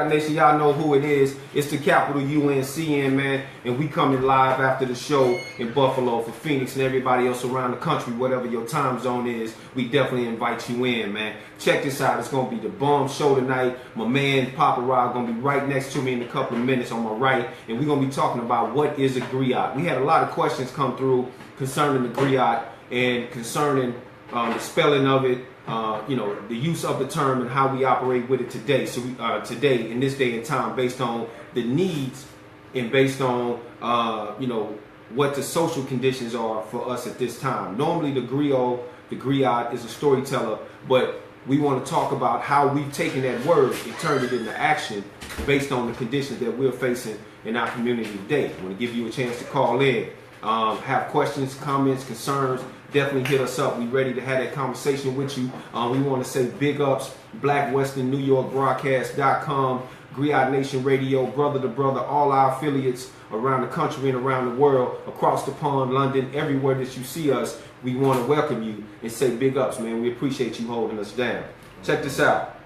Nation, y'all know who it is. It's the capital UNCN, man, and we coming live after the show in Buffalo for Phoenix and everybody else around the country, whatever your time zone is. We definitely invite you in, man. Check this out. It's gonna be the bomb show tonight. My man Papa Rah gonna be right next to me in a couple of minutes on my right, and we're gonna be talking about what is a griot. We had a lot of questions come through concerning the griot and concerning the spelling of it. The use of the term and how we operate with it today. So today, in this day and time, based on the needs and based on, what the social conditions are for us at this time. Normally the griot is a storyteller, but we want to talk about how we've taken that word and turned it into action based on the conditions that we're facing in our community today. I want to give you a chance to call in, have questions, comments, concerns. Definitely hit us up. We ready to have that conversation with you. We want to say big ups, Black Western New York Broadcast.com, Griot Nation Radio, brother to brother, all our affiliates around the country and around the world, across the pond, London, everywhere that you see us. We want to welcome you and say big ups, man. We appreciate you holding us down. Check this out.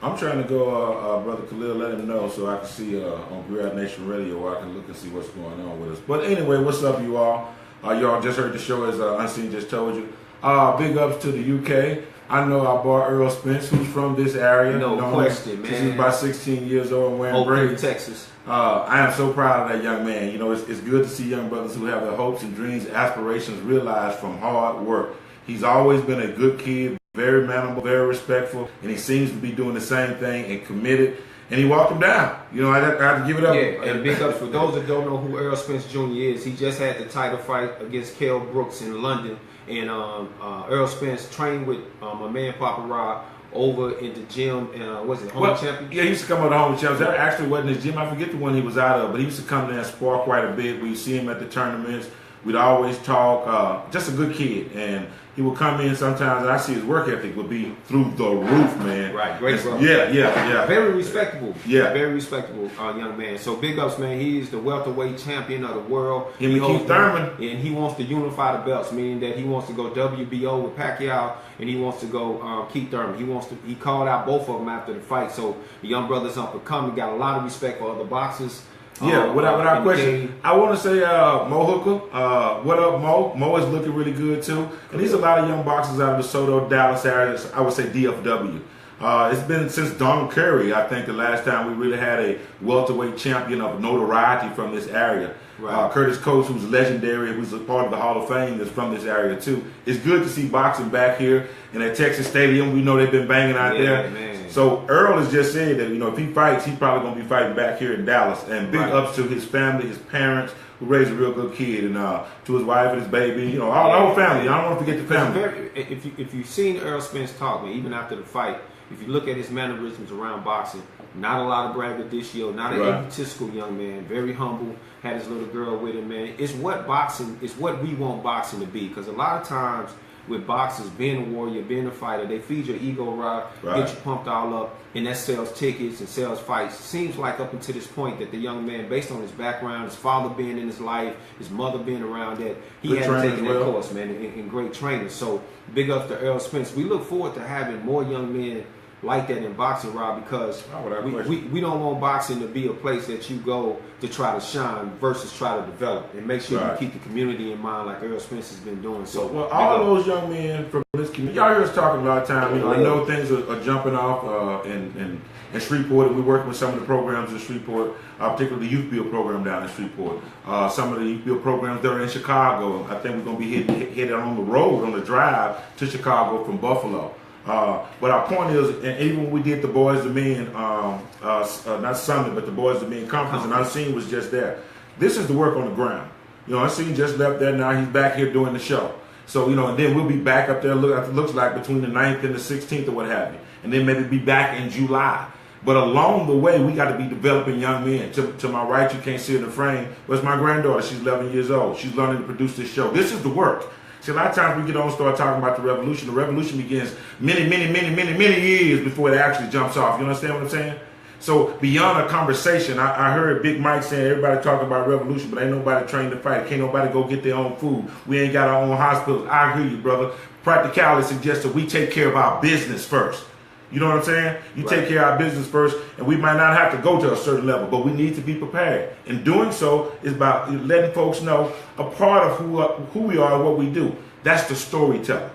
I'm trying to go, Brother Khalil, let him know so I can see on Griot Nation Radio where I can look and see what's going on with us. But anyway, what's up, you all? Y'all just heard the show, as Unseen just told you. Big ups to the UK. I know our boy Earl Spence, who's from this area. No question, man. He's about 16 years old and wearing braids. Texas. I am so proud of that young man. You know, it's good to see young brothers who have their hopes and dreams, aspirations realized from hard work. He's always been a good kid, very manable, very respectful, and he seems to be doing the same thing and committed. And he walked him down. You know, I have to give it up. Yeah, and big ups for those that don't know who Earl Spence Jr. is. He just had the title fight against Kell Brooks in London. And Earl Spence trained with my man Papa Rah over in the gym. Was it Home Champion? Yeah, he used to come out to Home Champions. That actually wasn't his gym. I forget the one he was out of. But he used to come there and spar quite a bit. We'd see him at the tournaments. We'd always talk. Just a good kid. And he would come in sometimes, and I see his work ethic would be through the roof, man. Right, great brother. Yeah. Very respectable. Yeah. Very respectable young man. So big ups, man. He's the welterweight champion of the world. Him and Keith Thurman. And he wants to unify the belts, meaning that he wants to go WBO with Pacquiao, and he wants to go Keith Thurman. He called out both of them after the fight. So the young brother's up and coming. Got a lot of respect for other boxers. Yeah, without question. I want to say Mo Hooker. What up, Mo? Mo is looking really good, too. And there's a lot of young boxers out of the DeSoto, Dallas area. I would say DFW. It's been since Donald Curry, I think, the last time we really had a welterweight champion of notoriety from this area. Right. Curtis Coates, who's legendary, who's a part of the Hall of Fame, is from this area, too. It's good to see boxing back here in that Texas Stadium. We know they've been banging out there. Man. So Earl has just said that, if he fights, he's probably going to be fighting back here in Dallas. And big ups to his family, his parents, who raised a real good kid, and to his wife and his baby, all the whole family. I don't want to forget the family. If you've seen Earl Spence talk, man, even after the fight, if you look at his mannerisms around boxing, not a lot of braggadocio, not an egotistical young man, very humble, had his little girl with him, man. It's what we want boxing to be, because a lot of times with boxers, being a warrior, being a fighter, they feed your ego right, get you pumped all up, and that sells tickets and sells fights. Seems like up until this point that the young man, based on his background, his father being in his life, his mother being around, that he hadn't taken that course, man, and great trainers. So big ups to Earl Spence. We look forward to having more young men like that in boxing, Rob, because we don't want boxing to be a place that you go to try to shine versus try to develop, and make sure you keep the community in mind like Earl Spence has been doing. So all those young men from this community, y'all hear us talking about time. I know things are jumping off in Shreveport, and we're working with some of the programs in Shreveport, particularly the Youth Build program down in Shreveport. Some of the Youth Build programs that are in Chicago. I think we're going to be headed on the road, on the drive to Chicago from Buffalo. But our point is, and even when we did the Boys to Men, not Sunday, but the Boys to Men conference, and Unseen was just there. This is the work on the ground. Unseen just left there. Now he's back here doing the show. So, and then we'll be back up there, looks like between the 9th and the 16th or what have you. And then maybe be back in July. But along the way, we got to be developing young men. To my right, you can't see in the frame, but it's my granddaughter. She's 11 years old. She's learning to produce this show. This is the work. See, a lot of times we get on and start talking about the revolution. The revolution begins many years before it actually jumps off. You understand what I'm saying? So beyond a conversation, I heard Big Mike saying everybody talking about revolution, but ain't nobody trained to fight. Can't nobody go get their own food. We ain't got our own hospitals. I hear you, brother. Practicality suggests that we take care of our business first. You know what I'm saying? You Right. take care of our business first, and we might not have to go to a certain level, but we need to be prepared. And doing so is about letting folks know a part of who we are and what we do. That's the storyteller.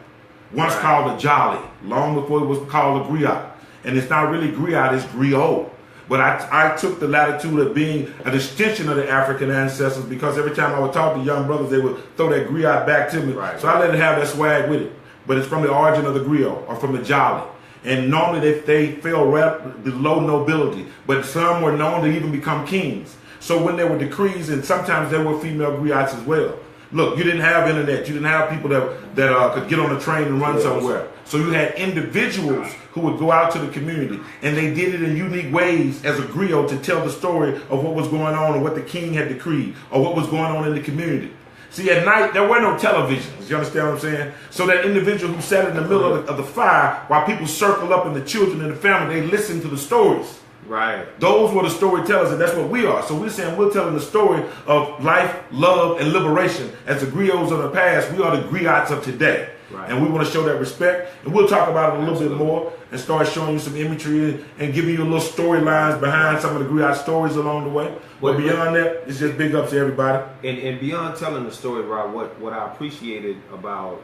Once Right. called a Jali, long before it was called a Griot. And it's not really Griot, it's Griot. But I took the latitude of being an extension of the African ancestors, because every time I would talk to young brothers, they would throw that Griot back to me. Right. So I let it have that swag with it. But it's from the origin of the Grio or from the Jali. And normally they fell right below nobility, but some were known to even become kings. So when there were decrees, and sometimes there were female griots as well. Look, you didn't have internet. You didn't have people that could get on a train and run somewhere. So you had individuals who would go out to the community, and they did it in unique ways as a griot to tell the story of what was going on and what the king had decreed or what was going on in the community. See, at night, there were no televisions. You understand what I'm saying? So that individual who sat in the middle of the fire while people circled up and the children and the family, they listened to the stories. Right. Those were the storytellers, and that's what we are. So we're saying we're telling the story of life, love, and liberation. As the griots of the past, we are the griots of today. Right. And we want to show that respect. And we'll talk about it a little bit more and start showing you some imagery and giving you a little storylines behind some of the griot stories along the way. But beyond that, it's just big ups to everybody. And beyond telling the story, Rob, what I appreciated about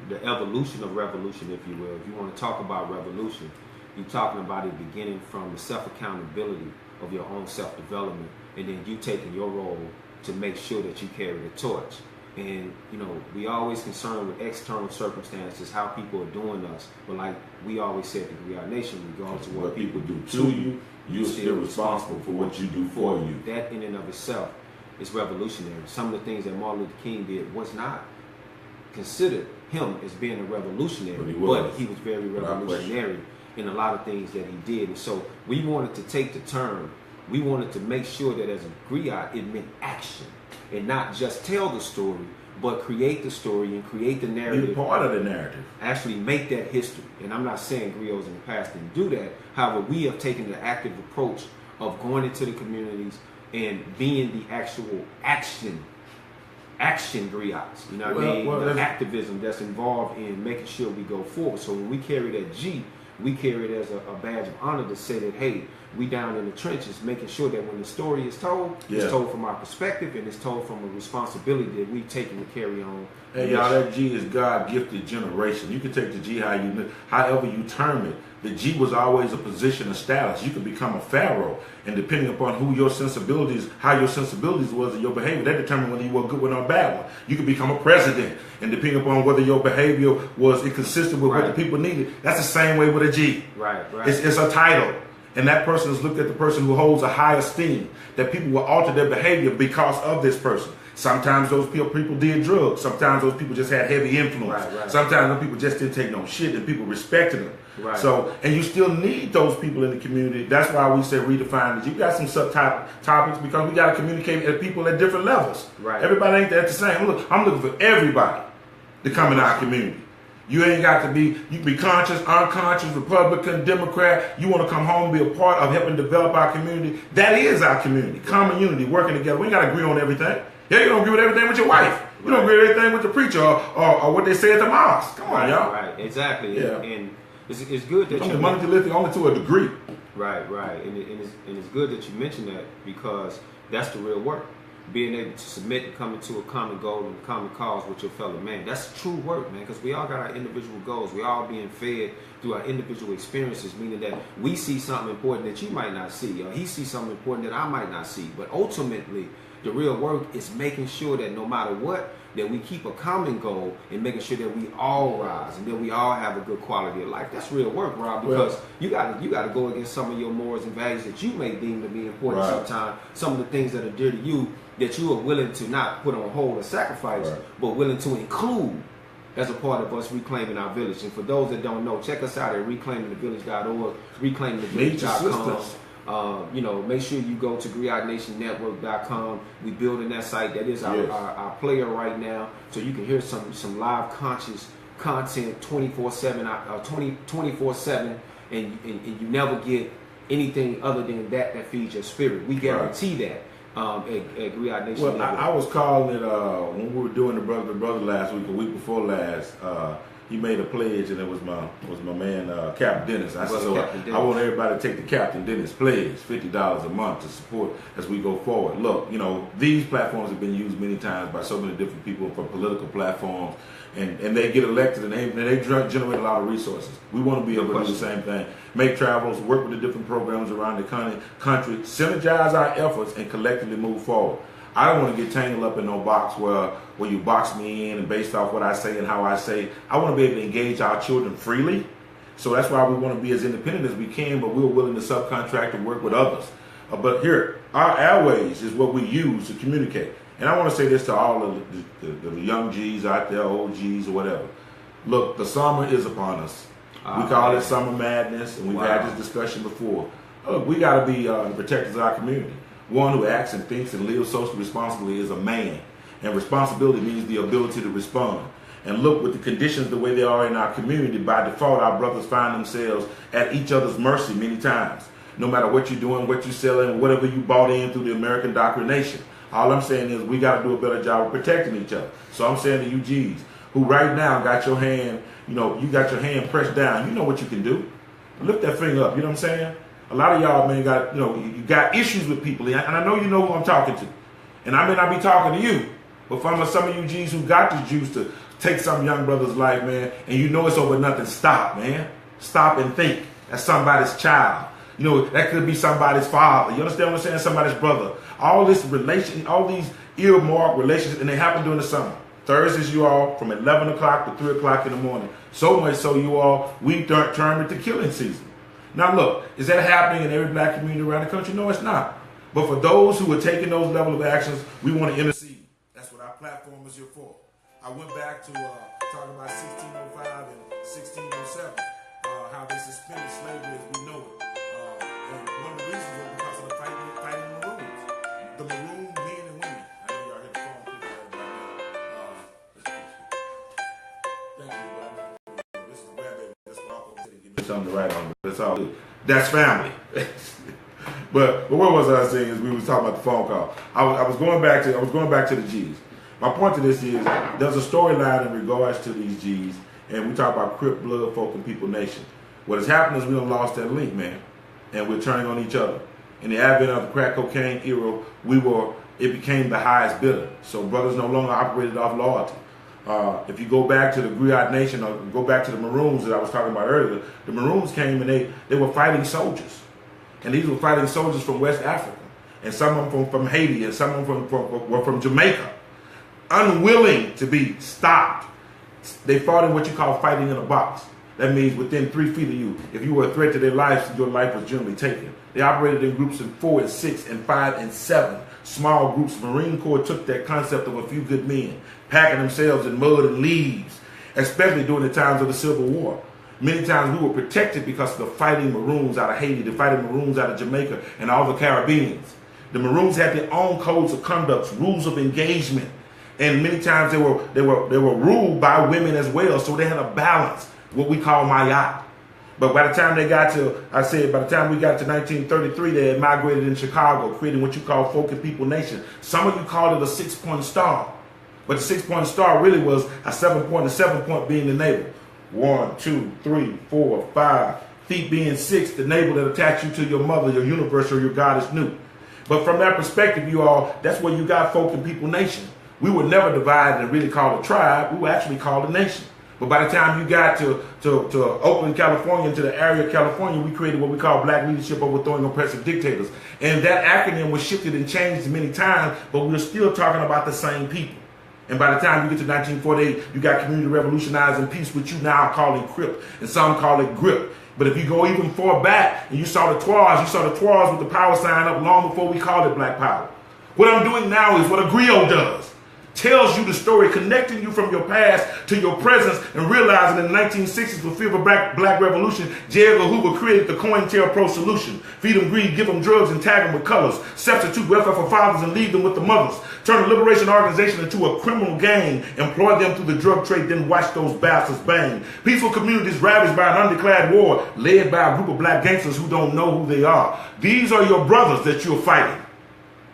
the evolution of revolution, if you will, if you want to talk about revolution, you're talking about it beginning from the self-accountability of your own self-development, and then you taking your role to make sure that you carry the torch. And, you know, we always concerned with external circumstances, how people are doing us. But like we always said to Griot Nation, regardless of what people do to you, you're still responsible for what you do for you. That in and of itself is revolutionary. Some of the things that Martin Luther King did was not considered him as being a revolutionary, but he was very revolutionary in a lot of things that he did. And so we wanted to take the turn. We wanted to make sure that as a griot, it meant action and not just tell the story, but create the story and create the narrative. Be part of the narrative. Actually make that history. And I'm not saying griots in the past didn't do that. However, we have taken the active approach of going into the communities and being the actual action griots. You know what I mean? The activism that's involved in making sure we go forward. So when we carry that G, we carry it as a badge of honor to say that, hey, we down in the trenches, making sure that when the story is told, it's told from our perspective, and it's told from a responsibility that we've taken to carry on. Hey, y'all, that G is God-gifted generation. You can take the G however you term it. The G was always a position of status. You could become a pharaoh, and depending upon how your sensibilities was in your behavior, that determined whether you were a good one or a bad one. You could become a president, and depending upon whether your behavior was inconsistent with what the people needed. That's the same way with a G. Right. It's a title. And that person is looked at the person who holds a high esteem, that people will alter their behavior because of this person. Sometimes those people did drugs. Sometimes those people just had heavy influence. Sometimes those people just didn't take no shit and people respected them. So, and you still need those people in the community. That's why we say redefine it. You got some subtopics because we got to communicate with people at different levels. Everybody ain't at the same. Look, I'm looking for everybody to come in our community. You ain't got to be, you can be conscious, unconscious, Republican, Democrat. You want to come home and be a part of helping develop our community. That is our community. Common unity, working together. We ain't got to agree on everything. Yeah, you don't agree with everything with your wife. You don't agree with everything with the preacher or what they say at the mosque. Come on, y'all. Right, exactly. Yeah. And it's good that you monolithic only to a degree. Right. And it's good that you mentioned that, because that's the real work. Being able to submit and come into a common goal and a common cause with your fellow man. That's true work, man, because we all got our individual goals. We all being fed through our individual experiences, meaning that we see something important that you might not see, or he sees something important that I might not see. But ultimately, the real work is making sure that no matter what, that we keep a common goal and making sure that we all rise and that we all have a good quality of life. That's real work, Rob, because you got to go against some of your morals and values that you may deem to be important sometimes, some of the things that are dear to you that you are willing to not put on hold or sacrifice, but willing to include as a part of us reclaiming our village. And for those that don't know, check us out at reclaimingthevillage.org, reclaimingthevillage.com. Make sure you go to GriotNationNetwork.com. We building that site. That is our player right now, so you can hear some live conscious content 24/7, and you never get anything other than that feeds your spirit. We guarantee that. At Griot Nation. Well, I was calling it when we were doing the brother last week, the week before last. he made a pledge, and it was my man Captain Dennis. I said, so I want everybody to take the Captain Dennis pledge, $50 a month to support as we go forward. Look, you know, these platforms have been used many times by so many different people for political platforms, and they get elected, and they generate a lot of resources. We want to be able to do the same thing, make travels, work with the different programs around the country, synergize our efforts, and collectively move forward. I don't want to get tangled up in no box where you box me in and based off what I say and how I say. I want to be able to engage our children freely. So that's why we want to be as independent as we can, but we're willing to subcontract and work with others. But here, our airways is what we use to communicate. And I want to say this to all of the young G's out there, old G's or whatever. Look, the summer is upon us. We call it summer madness, and we've had this discussion before. Look, we got to be the protectors of our community. One who acts and thinks and lives socially responsibly is a man. And responsibility means the ability to respond. And look, with the conditions the way they are in our community, by default, our brothers find themselves at each other's mercy many times. No matter what you're doing, what you're selling, whatever you bought in through the American indoctrination. All I'm saying is we got to do a better job of protecting each other. So I'm saying to you G's, who right now got your hand, you got your hand pressed down, you know what you can do. Lift that finger up, you know what I'm saying? A lot of y'all, man, you got issues with people, and I know you know who I'm talking to. And I may not be talking to you, but from some of you G's who got the juice to take some young brother's life, man, and you know it's over nothing, stop, man. Stop and think. That's somebody's child. You know, that could be somebody's father. You understand what I'm saying? Somebody's brother. All these earmarked relationships, and they happen during the summer. Thursdays, you all, from 11 o'clock to 3 o'clock in the morning. So much so, you all, we term it the killing season. Now look, is that happening in every black community around the country? No, it's not. But for those who are taking those level of actions, we want to intercede. That's what our platform is here for. I went back to talking about 1605 and 1607, how they suspended slavery as we know it. And one of the reasons was because of the fighting maroons. The maroon men and women. I know y'all heard the phone people right now. Thank you, brother. This is where that's what I'm going to give me something to write on. That's all. That's family. But what was I saying is we was talking about the phone call. I was going back to the G's. My point to this is there's a storyline in regards to these G's, and we talk about Crip, Blood, Folk, and People Nation. What has happened is we done lost that link, man, and we're turning on each other. In the advent of the crack cocaine era, it became the highest bidder. So brothers no longer operated off loyalty. If you go back to the Griot Nation or go back to the Maroons that I was talking about earlier, the Maroons came and they were fighting soldiers. And these were fighting soldiers from West Africa. And some of them from Haiti, and some of them were from Jamaica. Unwilling to be stopped. They fought in what you call fighting in a box. That means within 3 feet of you. If you were a threat to their lives, your life was generally taken. They operated in groups of 4 and 6 and 5 and 7. Small groups. Marine Corps took that concept of a few good men, packing themselves in mud and leaves, especially during the times of the Civil War. Many times we were protected because of the fighting Maroons out of Haiti, the fighting Maroons out of Jamaica, and all the Caribbeans. The Maroons had their own codes of conduct, rules of engagement, and many times they were ruled by women as well. So they had a balance, what we call Mayat. But by the time we got to 1933, they had migrated in Chicago, creating what you call Folk and People Nation. Some of you called it a 6-point star, but the 6-point star really was a 7-point, the 7-point being the navel. 1, 2, 3, 4, 5. Feet being 6, the navel that attach you to your mother, your universe, or your goddess Nut. But from that perspective, you all, that's where you got Folk and People Nation. We were never divided and really called a tribe. We were actually called a nation. But by the time you got to Oakland, California, to the area of California, we created what we call Black Leadership Overthrowing Oppressive Dictators. And that acronym was shifted and changed many times, but we're still talking about the same people. And by the time you get to 1948, you got Community Revolutionizing Peace, which you now calling Crip, and some call it Grip. But if you go even far back, and you saw the Twas with the power sign up long before we called it Black Power. What I'm doing now is what a Griot does. Tells you the story, connecting you from your past to your presence, and realizing in the 1960s, with fear of a black revolution, J. Edgar Hoover created the COINTELPRO solution. Feed them greed, give them drugs, and tag them with colors. Substitute welfare for fathers and leave them with the mothers. Turn a liberation organization into a criminal gang. Employ them through the drug trade, then watch those bastards bang. Peaceful communities ravaged by an undeclared war, led by a group of black gangsters who don't know who they are. These are your brothers that you're fighting.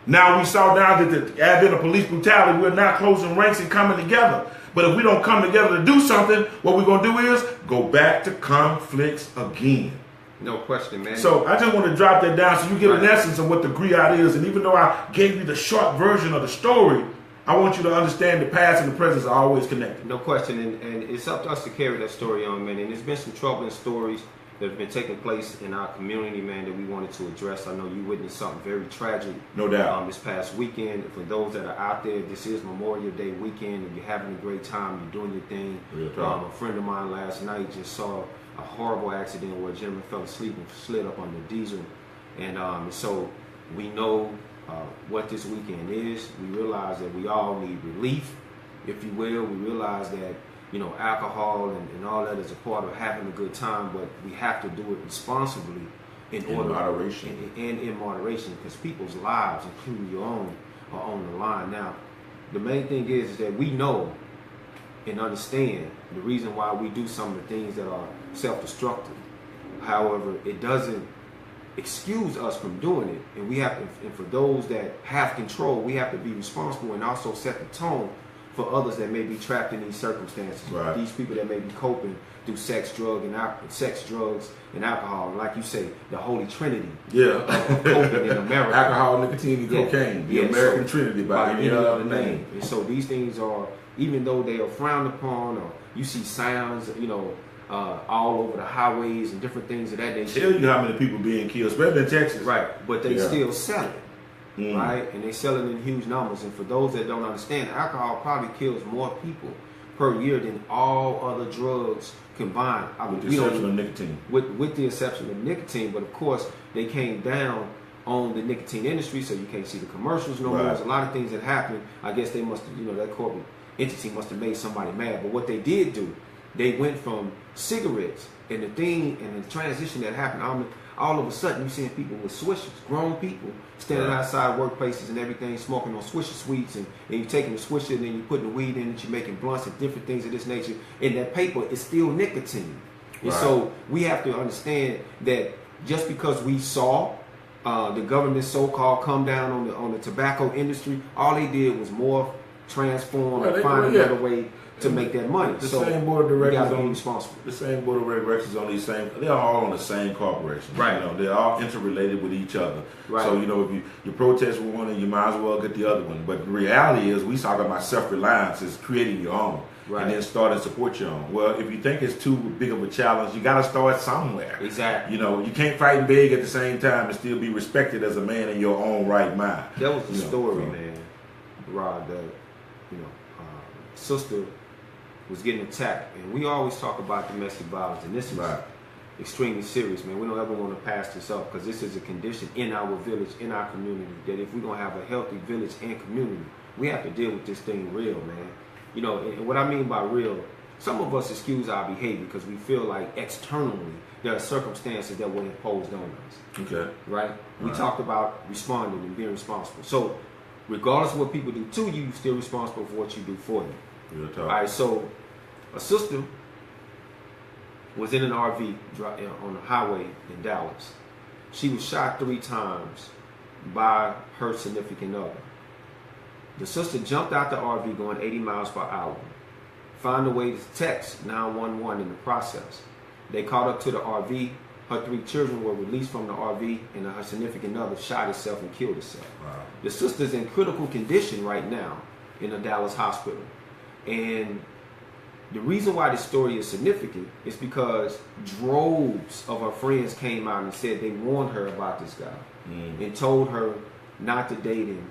Now we saw now that the advent of police brutality, we're now closing ranks and coming together. But if we don't come together to do something, what we're going to do is go back to conflicts again. No question, man. So I just want to drop that down so you get an essence of what the griot is. And even though I gave you the short version of the story, I want you to understand the past and the present are always connected. No question, and it's up to us to carry that story on, man. And there's been some troubling stories that have been taking place in our community, man, that we wanted to address. I know you witnessed something very tragic. No doubt. This past weekend. For those that are out there, this is Memorial Day weekend, and you're having a great time, you're doing your thing. A friend of mine last night just saw a horrible accident where a gentleman fell asleep and slid up on the diesel. And so we know what this weekend is. We realize that we all need relief, if you will. We realize that, you know, alcohol and all that is a part of having a good time, but we have to do it responsibly in moderation. And in moderation, because people's lives, including your own, are on the line. Now, the main thing is that we know and understand the reason why we do some of the things that are self-destructive. However, it doesn't excuse us from doing it, and we have to, and for those that have control, we have to be responsible and also set the tone for others that may be trapped in these circumstances. Right. These people that may be coping through sex, drugs, and alcohol. And like you say, the Holy Trinity. Yeah. Of coping in America. Alcohol, nicotine, and cocaine. The American Trinity by any other name. And so these things are, even though they are frowned upon, or you see signs, you know, all over the highways and different things of that nature. Tell you how many people being killed, especially in Texas. Right, but they still sell it. Right, and they sell it in huge numbers. And for those that don't understand, alcohol probably kills more people per year than all other drugs combined. With the exception of nicotine. With the exception of nicotine, but of course they came down on the nicotine industry, so you can't see the commercials no more. There's a lot of things that happen. I guess they must have, you know, that corporate entity must have made somebody mad. But what they did do, they went from cigarettes, and the thing and the transition that happened, all of a sudden you're seeing people with swishers, grown people standing outside workplaces and everything, smoking on swisher sweets, and you're taking the swisher and then you're putting the weed in it, you're making blunts and different things of this nature, and that paper is still nicotine. And so we have to understand that just because we saw the government so-called come down on the tobacco industry, all they did was morph, transform, and find another way to make that money. The same board of directors on responsible. The same board of directors on these same. They're all on the same corporation. Right. You know, they're all interrelated with each other. Right. So you know, if you protest with one, you might as well get the other one. But the reality is, we talk about self-reliance is creating your own, and then start and support your own. Well, if you think it's too big of a challenge, you got to start somewhere. Exactly. You know, you can't fight and beg at the same time and still be respected as a man in your own right mind. That was the story, man. Rod, that sister was getting attacked, and we always talk about domestic violence, and this is extremely serious, man. We don't ever want to pass this up, because this is a condition in our village, in our community, that if we're going to have a healthy village and community, we have to deal with this thing real, man. You know, and what I mean by real, some of us excuse our behavior because we feel like externally there are circumstances that were imposed on us. Okay. Right? We talked about responding and being responsible. So regardless of what people do to you, you're still responsible for what you do for you. All right, so a sister was in an RV on the highway in Dallas. She was shot 3 times by her significant other. The sister jumped out the RV going 80 miles per hour, found a way to text 911 in the process. They caught up to the RV. Her 3 children were released from the RV, and her significant other shot herself and killed herself. Wow. The sister's in critical condition right now in a Dallas hospital. And the reason why this story is significant is because droves of her friends came out and said they warned her about this guy and told her not to date him,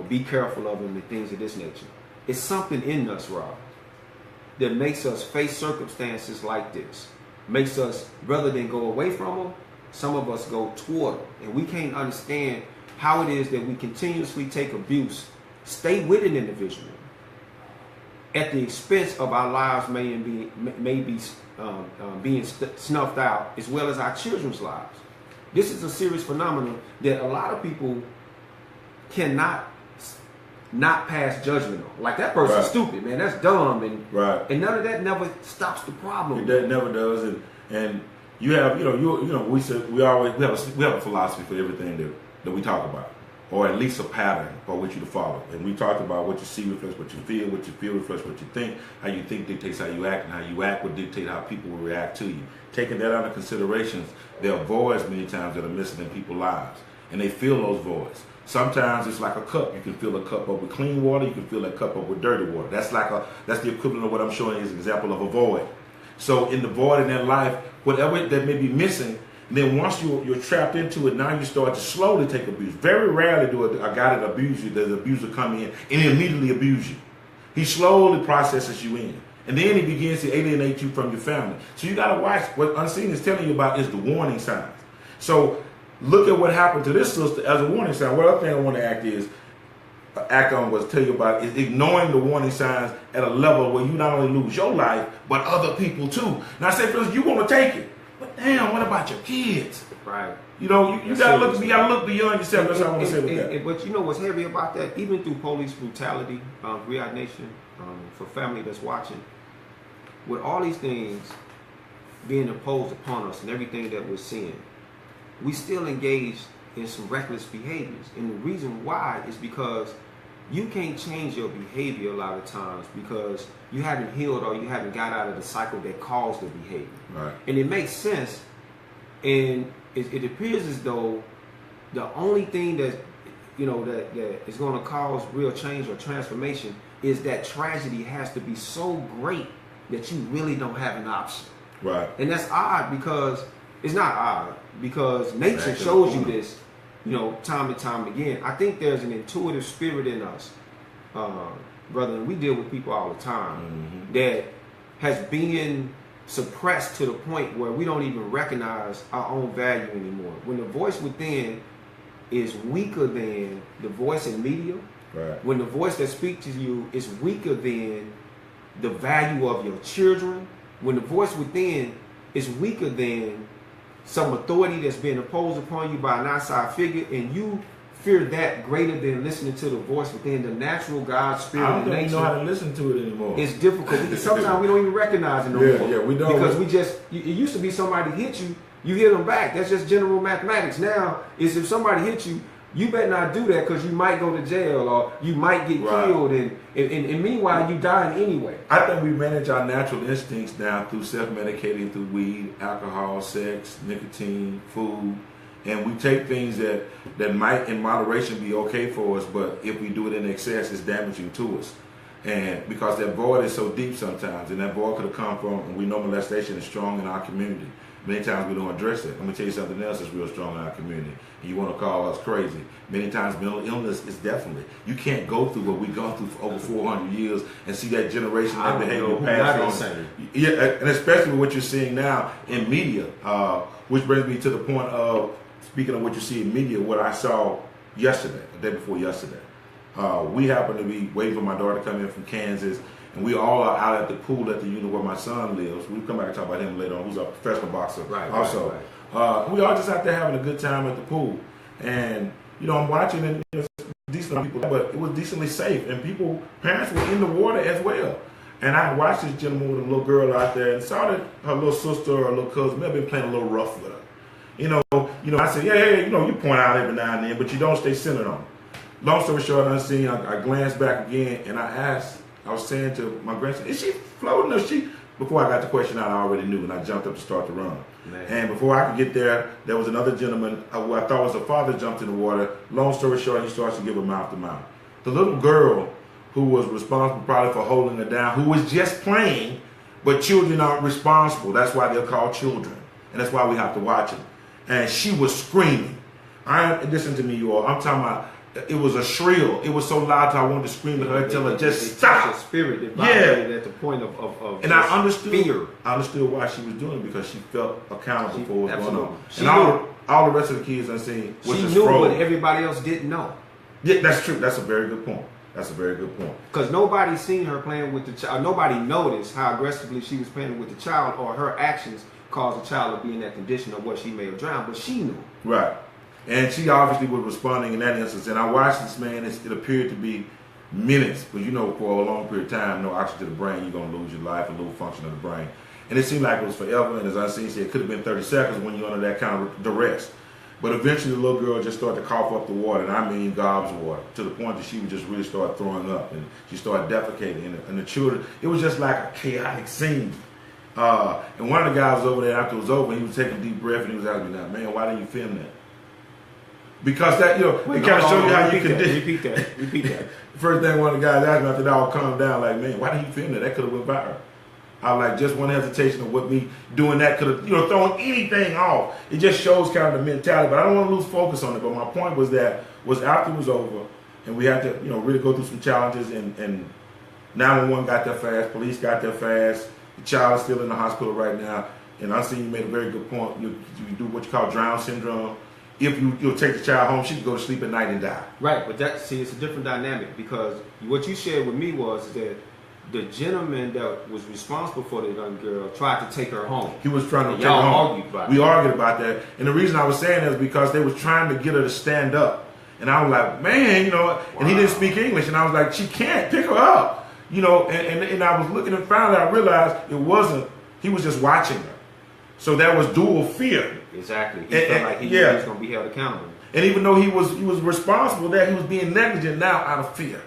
be careful of him and things of this nature. It's something in us, Rob, that makes us face circumstances like this. Makes us, rather than go away from them, some of us go toward them. And we can't understand how it is that we continuously take abuse, stay with an individual, at the expense of our lives may be being snuffed out, as well as our children's lives. This is a serious phenomenon that a lot of people cannot not pass judgment on. Like, that person's stupid, man. That's dumb, and none of that never stops the problem. That never does, and you have we have a philosophy for everything that we talk about. or at least a pattern for which you to follow. And we talked about what you see reflects what you feel reflects what you think, how you think dictates how you act, and how you act will dictate how people will react to you. Taking that under consideration, there are voids many times that are missing in people's lives, and they fill those voids. Sometimes it's like a cup. You can fill a cup up with clean water, you can fill that cup up with dirty water. That's the equivalent of what I'm showing you as an example of a void. So in the void in that life, whatever that may be missing, then once you're trapped into it, now you start to slowly take abuse. Very rarely do a guy that abuse you, does the abuser come in and immediately abuse you. He slowly processes you in. And then he begins to alienate you from your family. So you got to watch. What Unseen is telling you about is the warning signs. So look at what happened to this sister as a warning sign. What other thing I want to act on was tell you about is ignoring the warning signs at a level where you not only lose your life, but other people too. Now I say, for instance, you want to take it. But damn, what about your kids? Right. You know, you gotta look beyond yourself. That's what I want to say with that. But you know what's heavy about that? Even through police brutality, Griot Nation, for family that's watching, with all these things being imposed upon us and everything that we're seeing, we still engage in some reckless behaviors. And the reason why is because you can't change your behavior a lot of times because you haven't healed or you haven't got out of the cycle that caused the behavior. Right. And it makes sense, and it appears as though the only thing that that is going to cause real change or transformation is that tragedy has to be so great that you really don't have an option. Right. And that's odd because it's not odd because nature shows you this. Time and time again. I think there's an intuitive spirit in us, brother, and we deal with people all the time, that has been suppressed to the point where we don't even recognize our own value anymore. When the voice within is weaker than the voice in media, right. When the voice that speaks to you is weaker than the value of your children, when the voice within is weaker than some authority that's being imposed upon you by an outside figure, and you fear that greater than listening to the voice within the natural God spirit. I don't even know how to listen to it anymore. It's difficult. Sometimes we don't even recognize it no more. Yeah, we don't. Because it used to be somebody hit you, you hit them back. That's just general mathematics. Now, is if somebody hits you, you better not do that because you might go to jail or you might get killed, and meanwhile you dying anyway. I think we manage our natural instincts now through self-medicating, through weed, alcohol, sex, nicotine, food, and we take things that might in moderation be okay for us, but if we do it in excess, it's damaging to us. And because that void is so deep sometimes, and that void could have come from, and we know molestation is strong in our community. Many times we don't address it. Let me tell you something else that's real strong in our community. And you want to call us crazy. Many times mental illness is definitely. You can't go through what we've gone through for over 400 years and see that generation, that behavior pass on. Yeah, and especially with what you're seeing now in media, which brings me to the point of, speaking of what you see in media, what I saw yesterday, the day before yesterday. We happened to be waiting for my daughter to come in from Kansas, and we all are out at the pool at the unit where my son lives. We'll come back and talk about him later on, who's a professional boxer also. Right. We all just out there having a good time at the pool. And, I'm watching, and decent people, but it was decently safe. And parents were in the water as well. And I watched this gentleman with a little girl out there and saw that her little sister or little cousin may have been playing a little rough with her. I said, yeah, you point out every now and then, but you don't stay centered on it. Long story short, Unseen, I glanced back again and I was saying to my grandson, is she floating or before I got the question out, I already knew, and I jumped up to start to run. Man. And before I could get there was another gentleman who I thought was a father jumped in the water. Long story short, he starts to give her mouth to mouth. The little girl who was responsible probably for holding her down, who was just playing, but children aren't responsible. That's why they're called children. And that's why we have to watch them. And she was screaming. Listen to me, you all. I'm talking about, it was a shrill. It was so loud that I wanted to scream at her and tell her, just stop. The spirit that vibrated at the point of and I understood fear. I understood why she was doing it, because she felt accountable for what was going on. She and all the rest of the kids Unseen was she just knew, froze. but everybody else didn't know. Yeah, that's true. That's a very good point. Because nobody seen her playing with the child. Nobody noticed how aggressively she was playing with the child, or her actions caused the child to be in that condition of what she may have drowned. But she knew. Right. And she obviously was responding in that instance. And I watched this man. It appeared to be minutes. But for a long period of time, no oxygen to the brain, you're going to lose your life, a little function of the brain. And it seemed like it was forever. And as Unseen said, it could have been 30 seconds when you're under that kind of duress. But eventually the little girl just started to cough up the water, and I mean gobs of water, to the point that she would just really start throwing up, and she started defecating. And the children, it was just like a chaotic scene. And one of the guys over there, after it was over, he was taking a deep breath, and he was asking me, man, why didn't you film that? Because that, it kind of shows you how you can repeat that. First thing one of the guys asked me after that all calmed down, like, man, why didn't you film that? That could have went viral. I was like, just one hesitation of what me doing that could have, thrown anything off. It just shows kind of the mentality, but I don't want to lose focus on it. But my point was that after it was over, and we had to, really go through some challenges, and 911 got there fast, police got there fast. The child is still in the hospital right now, and I see you made a very good point. You do what you call drown syndrome. If you'll take the child home, she can go to sleep at night and die. Right, but it's a different dynamic, because what you shared with me was that the gentleman that was responsible for the young girl tried to take her home. He was trying to take her home. We argued about that. And the reason I was saying that is because they was trying to get her to stand up. And I was like, man, and he didn't speak English. And I was like, she can't, pick her up. And I was looking, and finally I realized it wasn't, he was just watching her. So that was dual fear. Exactly. He felt like he was going to be held accountable. And even though he was responsible there, he was being negligent now out of fear.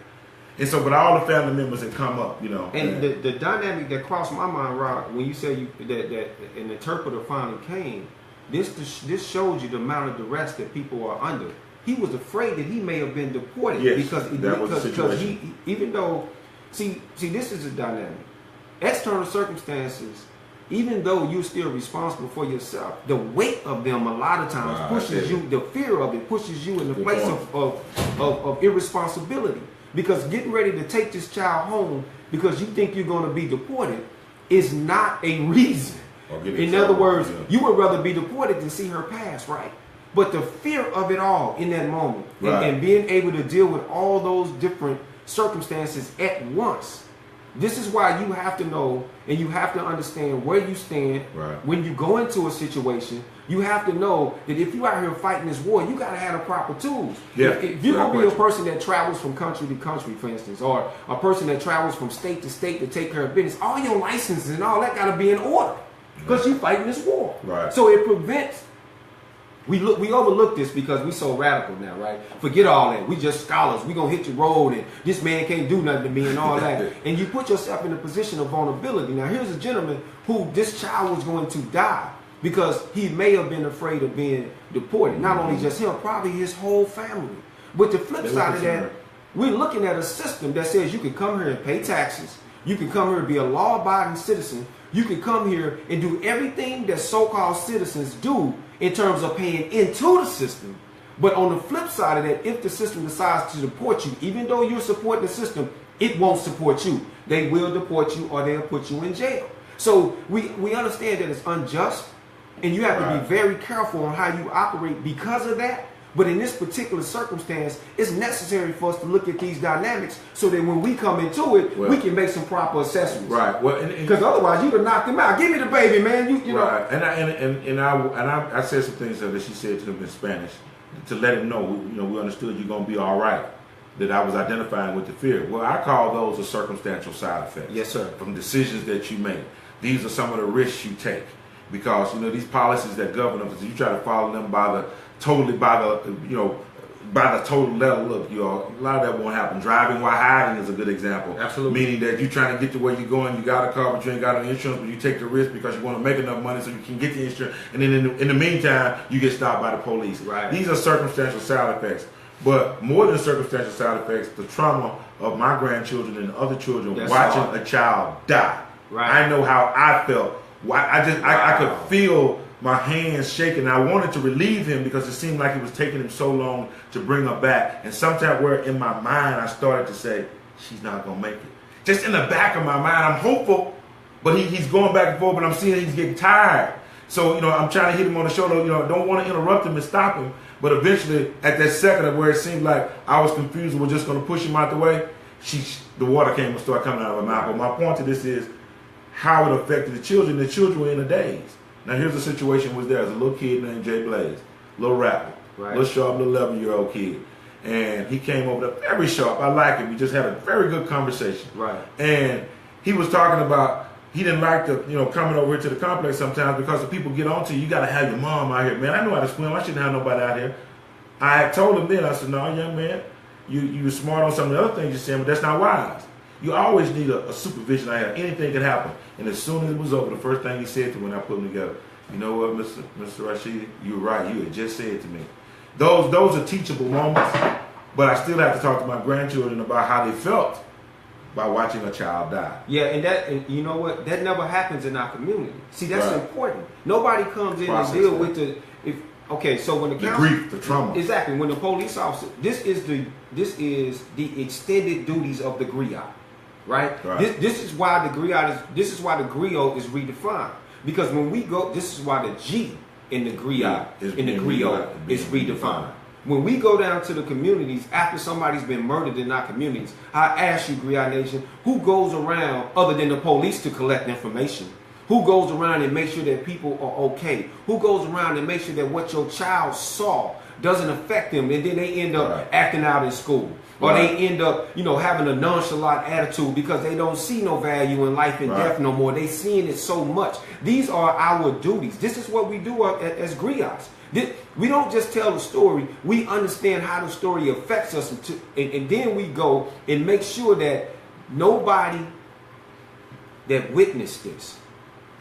And so, but all the family members had come up, And the dynamic that crossed my mind, Rod, when you said that an interpreter finally came, this showed you the amount of duress that people are under. He was afraid that he may have been deported, because he, even though, see, this is a dynamic. External circumstances, even though you're still responsible for yourself, the weight of them a lot of times pushes you, the fear of it pushes you in the place of irresponsibility. Because getting ready to take this child home because you think you're going to be deported is not a reason. In other words, you would rather be deported than see her pass, right? But the fear of it all in that moment, and being able to deal with all those different circumstances at once, this is why you have to know and you have to understand where you stand when you go into a situation. You have to know that if you're out here fighting this war, you got to have the proper tools. If you're going to be a person that travels from country to country, for instance, or a person that travels from state to state to take care of business, all your licenses and all that got to be in order because you're fighting this war. So it prevents. We overlook this because we so radical now, right? Forget all that. We just scholars. We gonna hit the road, and this man can't do nothing to me, and all that. And you put yourself in a position of vulnerability. Now, here's a gentleman who this child was going to die because he may have been afraid of being deported. Not only just him, probably his whole family. But the flip side of that, we're looking at a system that says you can come here and pay taxes. You can come here and be a law-abiding citizen. You can come here and do everything that so-called citizens do in terms of paying into the system. But on the flip side of that, if the system decides to deport you, even though you're supporting the system, it won't support you. They will deport you or they'll put you in jail. So we understand that it's unjust, and you have to be very careful on how you operate because of that. But in this particular circumstance, it's necessary for us to look at these dynamics so that when we come into it, we can make some proper assessments. Well, because otherwise you'd have knocked him out. Give me the baby, man. You know. And I said some things that she said to him in Spanish to let him know. We understood you're gonna be all right. That I was identifying with the fear. Well, I call those a circumstantial side effects. Yes, sir. From decisions that you make. These are some of the risks you take because these policies that govern us. You try to follow them by the total level. Look, a lot of that won't happen. Driving while hiding is a good example. Absolutely. Meaning that you're trying to get to where you're going, you got a car, but you ain't got any insurance, but you take the risk because you want to make enough money so you can get the insurance. And then in the meantime, you get stopped by the police. Right. These are circumstantial side effects. But more than circumstantial side effects, the trauma of my grandchildren and other children watching a child die. Right. I know how I felt. I could feel my hands shaking. I wanted to relieve him because it seemed like it was taking him so long to bring her back. And sometimes where in my mind I started to say, she's not going to make it. Just in the back of my mind, I'm hopeful, but he's going back and forth, but I'm seeing he's getting tired. So, I'm trying to hit him on the shoulder, don't want to interrupt him and stop him. But eventually, at that second of where it seemed like I was confused and was just going to push him out the way, the water came and started coming out of her mouth. But my point to this is how it affected the children. The children were in a daze. Now, here's the situation was there. There's a little kid named Jay Blaze, little rapper, little sharp, little 11-year-old kid. And he came over there very sharp. I like him. We just had a very good conversation. Right. And he was talking about he didn't like the, coming over here to the complex sometimes because the people get on to you. You got to have your mom out here, man. I know how to swim. I shouldn't have nobody out here. I told him then, I said, no, young man, you were smart on some of the other things you're saying, but that's not wise. You always need a supervision out here. Anything can happen. And as soon as it was over, the first thing he said to me when I put him together, you know what, Mr. Rashidi, you were right. You had just said to me. Those are teachable moments, but I still have to talk to my grandchildren about how they felt by watching a child die. Yeah, and you know what? That never happens in our community. See, that's important. Nobody comes in and deal with so when the grief, the trauma. Exactly. When the police officer, this is the extended duties of the Griot, right? This is why the Griot is redefined. Because when we go, this is why the G in the Griot is redefined. When we go down to the communities after somebody's been murdered in our communities, I ask you, Griot Nation, who goes around other than the police to collect information? Who goes around and make sure that people are okay? Who goes around and make sure that what your child saw doesn't affect them, and then they end up acting out in school? Or they end up, having a nonchalant attitude because they don't see no value in life and death no more. They seeing it so much. These are our duties. This is what we do as griots. We don't just tell the story. We understand how the story affects us, and then we go and make sure that nobody that witnessed this,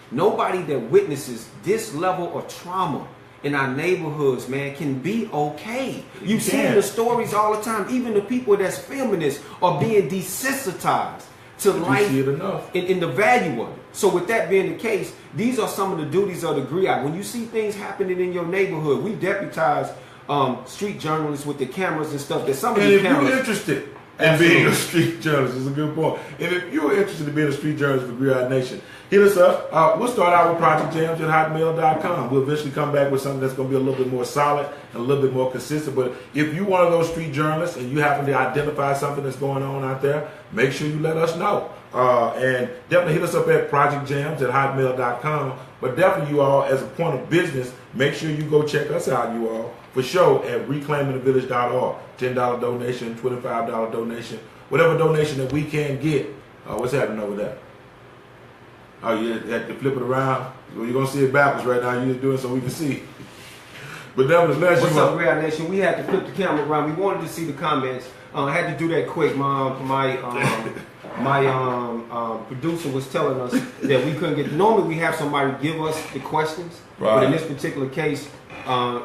nobody that witnesses this level of trauma in our neighborhoods, man, can be okay. You see the stories all the time. Even the people that's filming this are being desensitized to life and the value of it. So with that being the case, these are some of the duties of the Griot. When you see things happening in your neighborhood, we deputize street journalists with the cameras and stuff. That some of these cameras. If you're interested in being a street journalist, is a good point. And if you're interested in being a street journalist for Griot Nation, hit us up. We'll start out with projectjams@hotmail.com. We'll eventually come back with something that's going to be a little bit more solid and a little bit more consistent. But if you're one of those street journalists and you happen to identify something that's going on out there, make sure you let us know. And definitely hit us up at projectjams@hotmail.com. But definitely, you all, as a point of business, make sure you go check us out, you all, for sure, at reclaimingthevillage.org. $10 donation, $25 donation, whatever donation that we can get. What's happening over there? Oh, you have to flip it around. Well, you're going to see it backwards right now. You're just doing it so we can see. But nevertheless, what's up, Griot Nation? We had to flip the camera around. We wanted to see the comments. I had to do that quick. My producer was telling us that we couldn't get. Normally, we have somebody give us the questions, but in this particular case,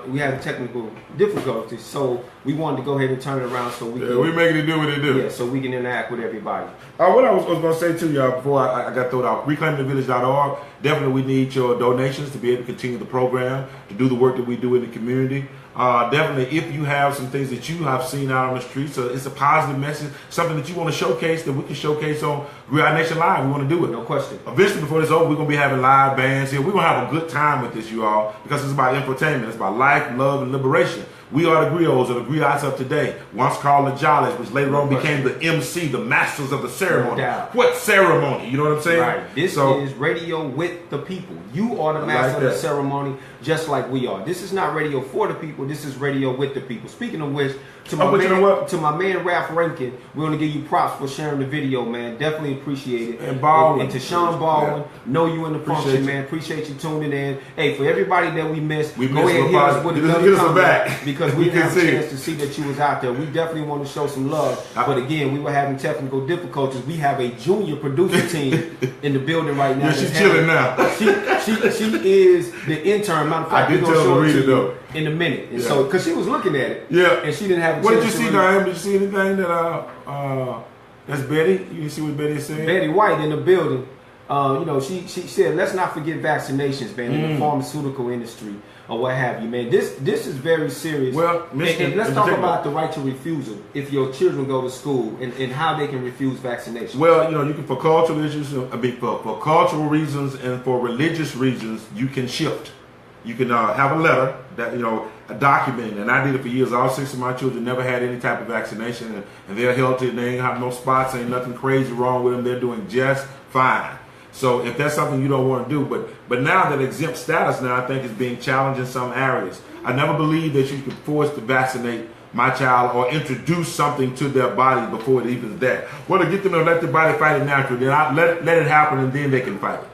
we had technical difficulties. So we wanted to go ahead and turn it around so we can. We're making it do what it do. Yeah, so we can interact with everybody. What I was going to say to y'all before I got thrown out, reclaimingthevillage.org. Definitely, we need your donations to be able to continue the program, to do the work that we do in the community. Definitely, if you have some things that you have seen out on the streets, it's a positive message, something that you want to showcase that we can showcase on Griot Nation Live. We want to do it. No question. Eventually, before this is over, we're going to be having live bands here. We're going to have a good time with this, you all, because it's about infotainment. It's about life, love, and liberation. We are the griots, or the griots of today, once called the Jalis, which later on became the MC, the masters of the ceremony. What ceremony? You know what I'm saying? Right. This is radio with the people. You are the master of the ceremony, just like we are. This is not radio for the people. This is radio with the people. Speaking of which, to my man Ralph Rankin, we want to give you props for sharing the video, man. Definitely appreciate it. And Baldwin. And to Sean Baldwin, know you in the function, man. Appreciate you tuning in. Hey, for everybody that we missed, go ahead and hit us with another comment, because we didn't have a chance to see that you was out there. We definitely want to show some love. But again, we were having technical difficulties. We have a junior producer team in the building right now. Yeah, she's chilling now. She is the intern. Matter of fact, I did tell her to read it though in a minute. And so, because she was looking at it, and she didn't have a chance. What did you see, Diane? Did you see anything that that's Betty? You see what Betty said? Betty White in the building. She said, let's not forget vaccinations, man, in the pharmaceutical industry or what have you, man. This is very serious. Well, and let's talk about the right to refusal if your children go to school and how they can refuse vaccination. Well, you can, for cultural issues, for cultural reasons and for religious reasons, you can shift. You can have a letter that, a document, and I did it for years. All 6 of my children never had any type of vaccination, and they're healthy, and they ain't have no spots, ain't nothing crazy wrong with them. They're doing just fine. So if that's something you don't want to do, but now that exempt status now, I think is being challenged in some areas. I never believed that you could force to vaccinate my child or introduce something to their body before it even is that. Well, to get them to let their body fight it naturally, then I let it happen and then they can fight it.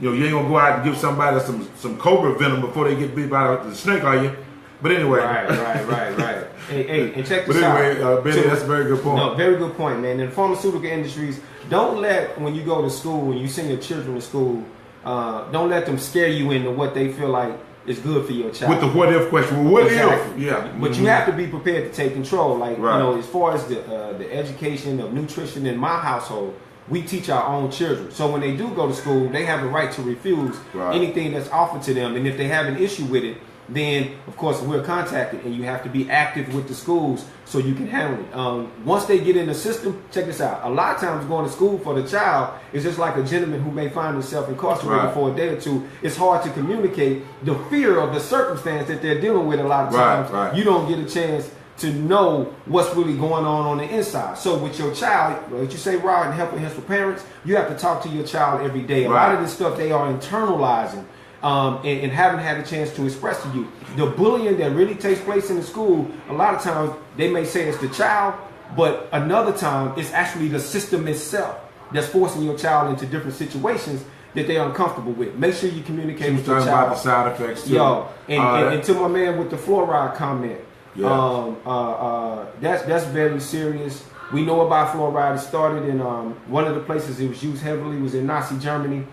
You ain't gonna go out and give somebody some cobra venom before they get bit by the snake, are you? But anyway. Right. Hey, and check this but anyway, out. Benny, that's a very good point. No, very good point, man. In the pharmaceutical industries, don't let, when you go to school, when you send your children to school, don't let them scare you into what they feel like is good for your child. With the what if question. Well, what exactly. if? Yeah. But you have to be prepared to take control. Like, right. as far as the education of nutrition in my household, we teach our own children. So when they do go to school, they have the right to refuse anything that's offered to them. And if they have an issue with it, then of course we're contacted, and you have to be active with the schools so you can handle it. Once they get in the system, check this out. A lot of times going to school for the child is just like a gentleman who may find himself incarcerated for a day or two. It's hard to communicate the fear of the circumstance that they're dealing with. A lot of times you don't get a chance to know what's really going on the inside. So with your child, what you say, Rod, and helping hints for parents, you have to talk to your child every day. A lot of this stuff they are internalizing. And haven't had a chance to express to you. The bullying that really takes place in the school, a lot of times they may say it's the child, but another time it's actually the system itself that's forcing your child into different situations that they're uncomfortable with. Make sure you communicate with your child. About the side effects too. And to my man with the fluoride comment, that's very serious. We know about fluoride. It started in one of the places it was used heavily was in Nazi Germany.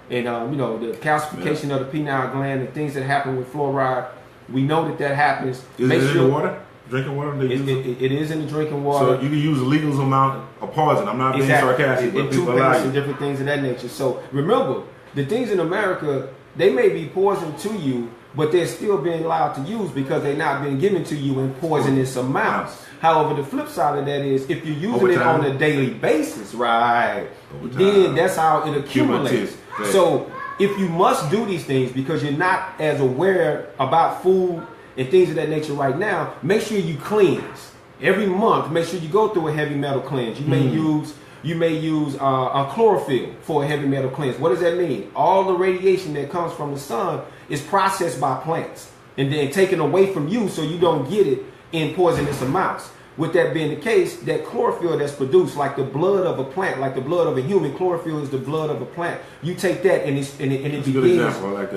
And, the calcification of the pineal gland and things that happen with fluoride, we know that happens. Is it in the water? Drinking water? It is in the drinking water. So you can use a legal amount of poison. I'm not being sarcastic, but people toothpaste and different things of that nature. So remember, the things in America, they may be poison to you, but they're still being allowed to use because they're not being given to you in poisonous amounts. However, the flip side of that is if you're using it on a daily basis, then that's how it accumulates. So if you must do these things because you're not as aware about food and things of that nature right now, make sure you cleanse. Every month, make sure you go through a heavy metal cleanse. You may use a chlorophyll for a heavy metal cleanse. What does that mean? All the radiation that comes from the sun is processed by plants and then taken away from you so you don't get it in poisonous amounts. With that being the case, that chlorophyll that's produced, like the blood of a plant, like the blood of a human, chlorophyll is the blood of a plant. You take that and it begins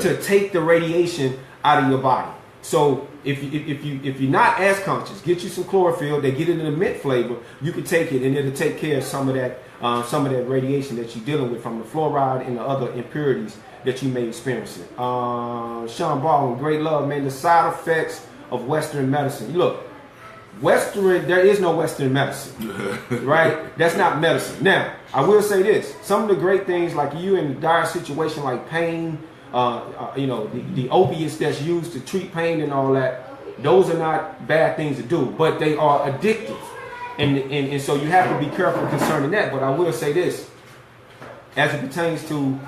to take the radiation out of your body. So if you're not as conscious, get you some chlorophyll. They get it in a mint flavor. You can take it and it'll take care of some of that radiation that you're dealing with from the fluoride and the other impurities that you may experience. Sean Baldwin, great love, man. The side effects of Western medicine. Look. There is no Western medicine, right? That's not medicine. Now, I will say this. Some of the great things, like you in a dire situation like pain, the opiates that's used to treat pain and all that, those are not bad things to do, but they are addictive. And so you have to be careful concerning that. But I will say this, as it pertains to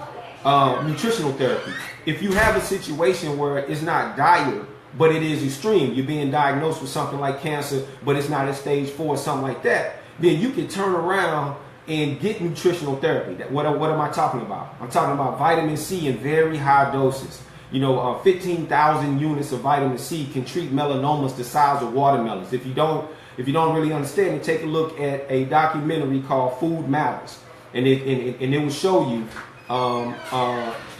nutritional therapy. If you have a situation where it's not dire, but it is extreme, you're being diagnosed with something like cancer, but it's not at stage 4 or something like that, then you can turn around and get nutritional therapy. What am I talking about? I'm talking about vitamin C in very high doses. 15,000 units of vitamin C can treat melanomas the size of watermelons. If you don't really understand it, take a look at a documentary called Food Matters, and it will show you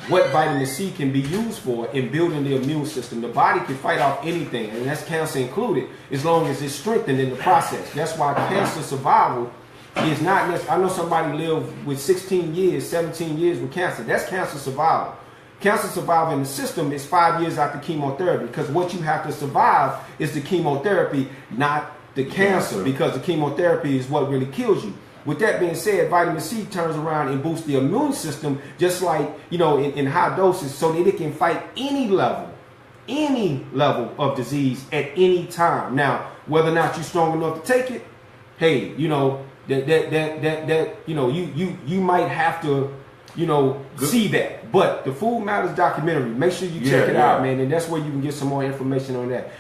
what vitamin C can be used for in building the immune system. The body can fight off anything, and that's cancer included, as long as it's strengthened in the process. That's why cancer survival is not necessarily. I know somebody lived with 16 years, 17 years with cancer. That's cancer survival. Cancer survival in the system is 5 years after chemotherapy, because what you have to survive is the chemotherapy, not the cancer, because the chemotherapy is what really kills you. With that being said, vitamin C turns around and boosts the immune system, just like, in high doses, so that it can fight any level of disease at any time. Now, whether or not you're strong enough to take it, hey, you might have to, see that. But the Food Matters documentary, make sure you check it out, man, and that's where you can get some more information on that.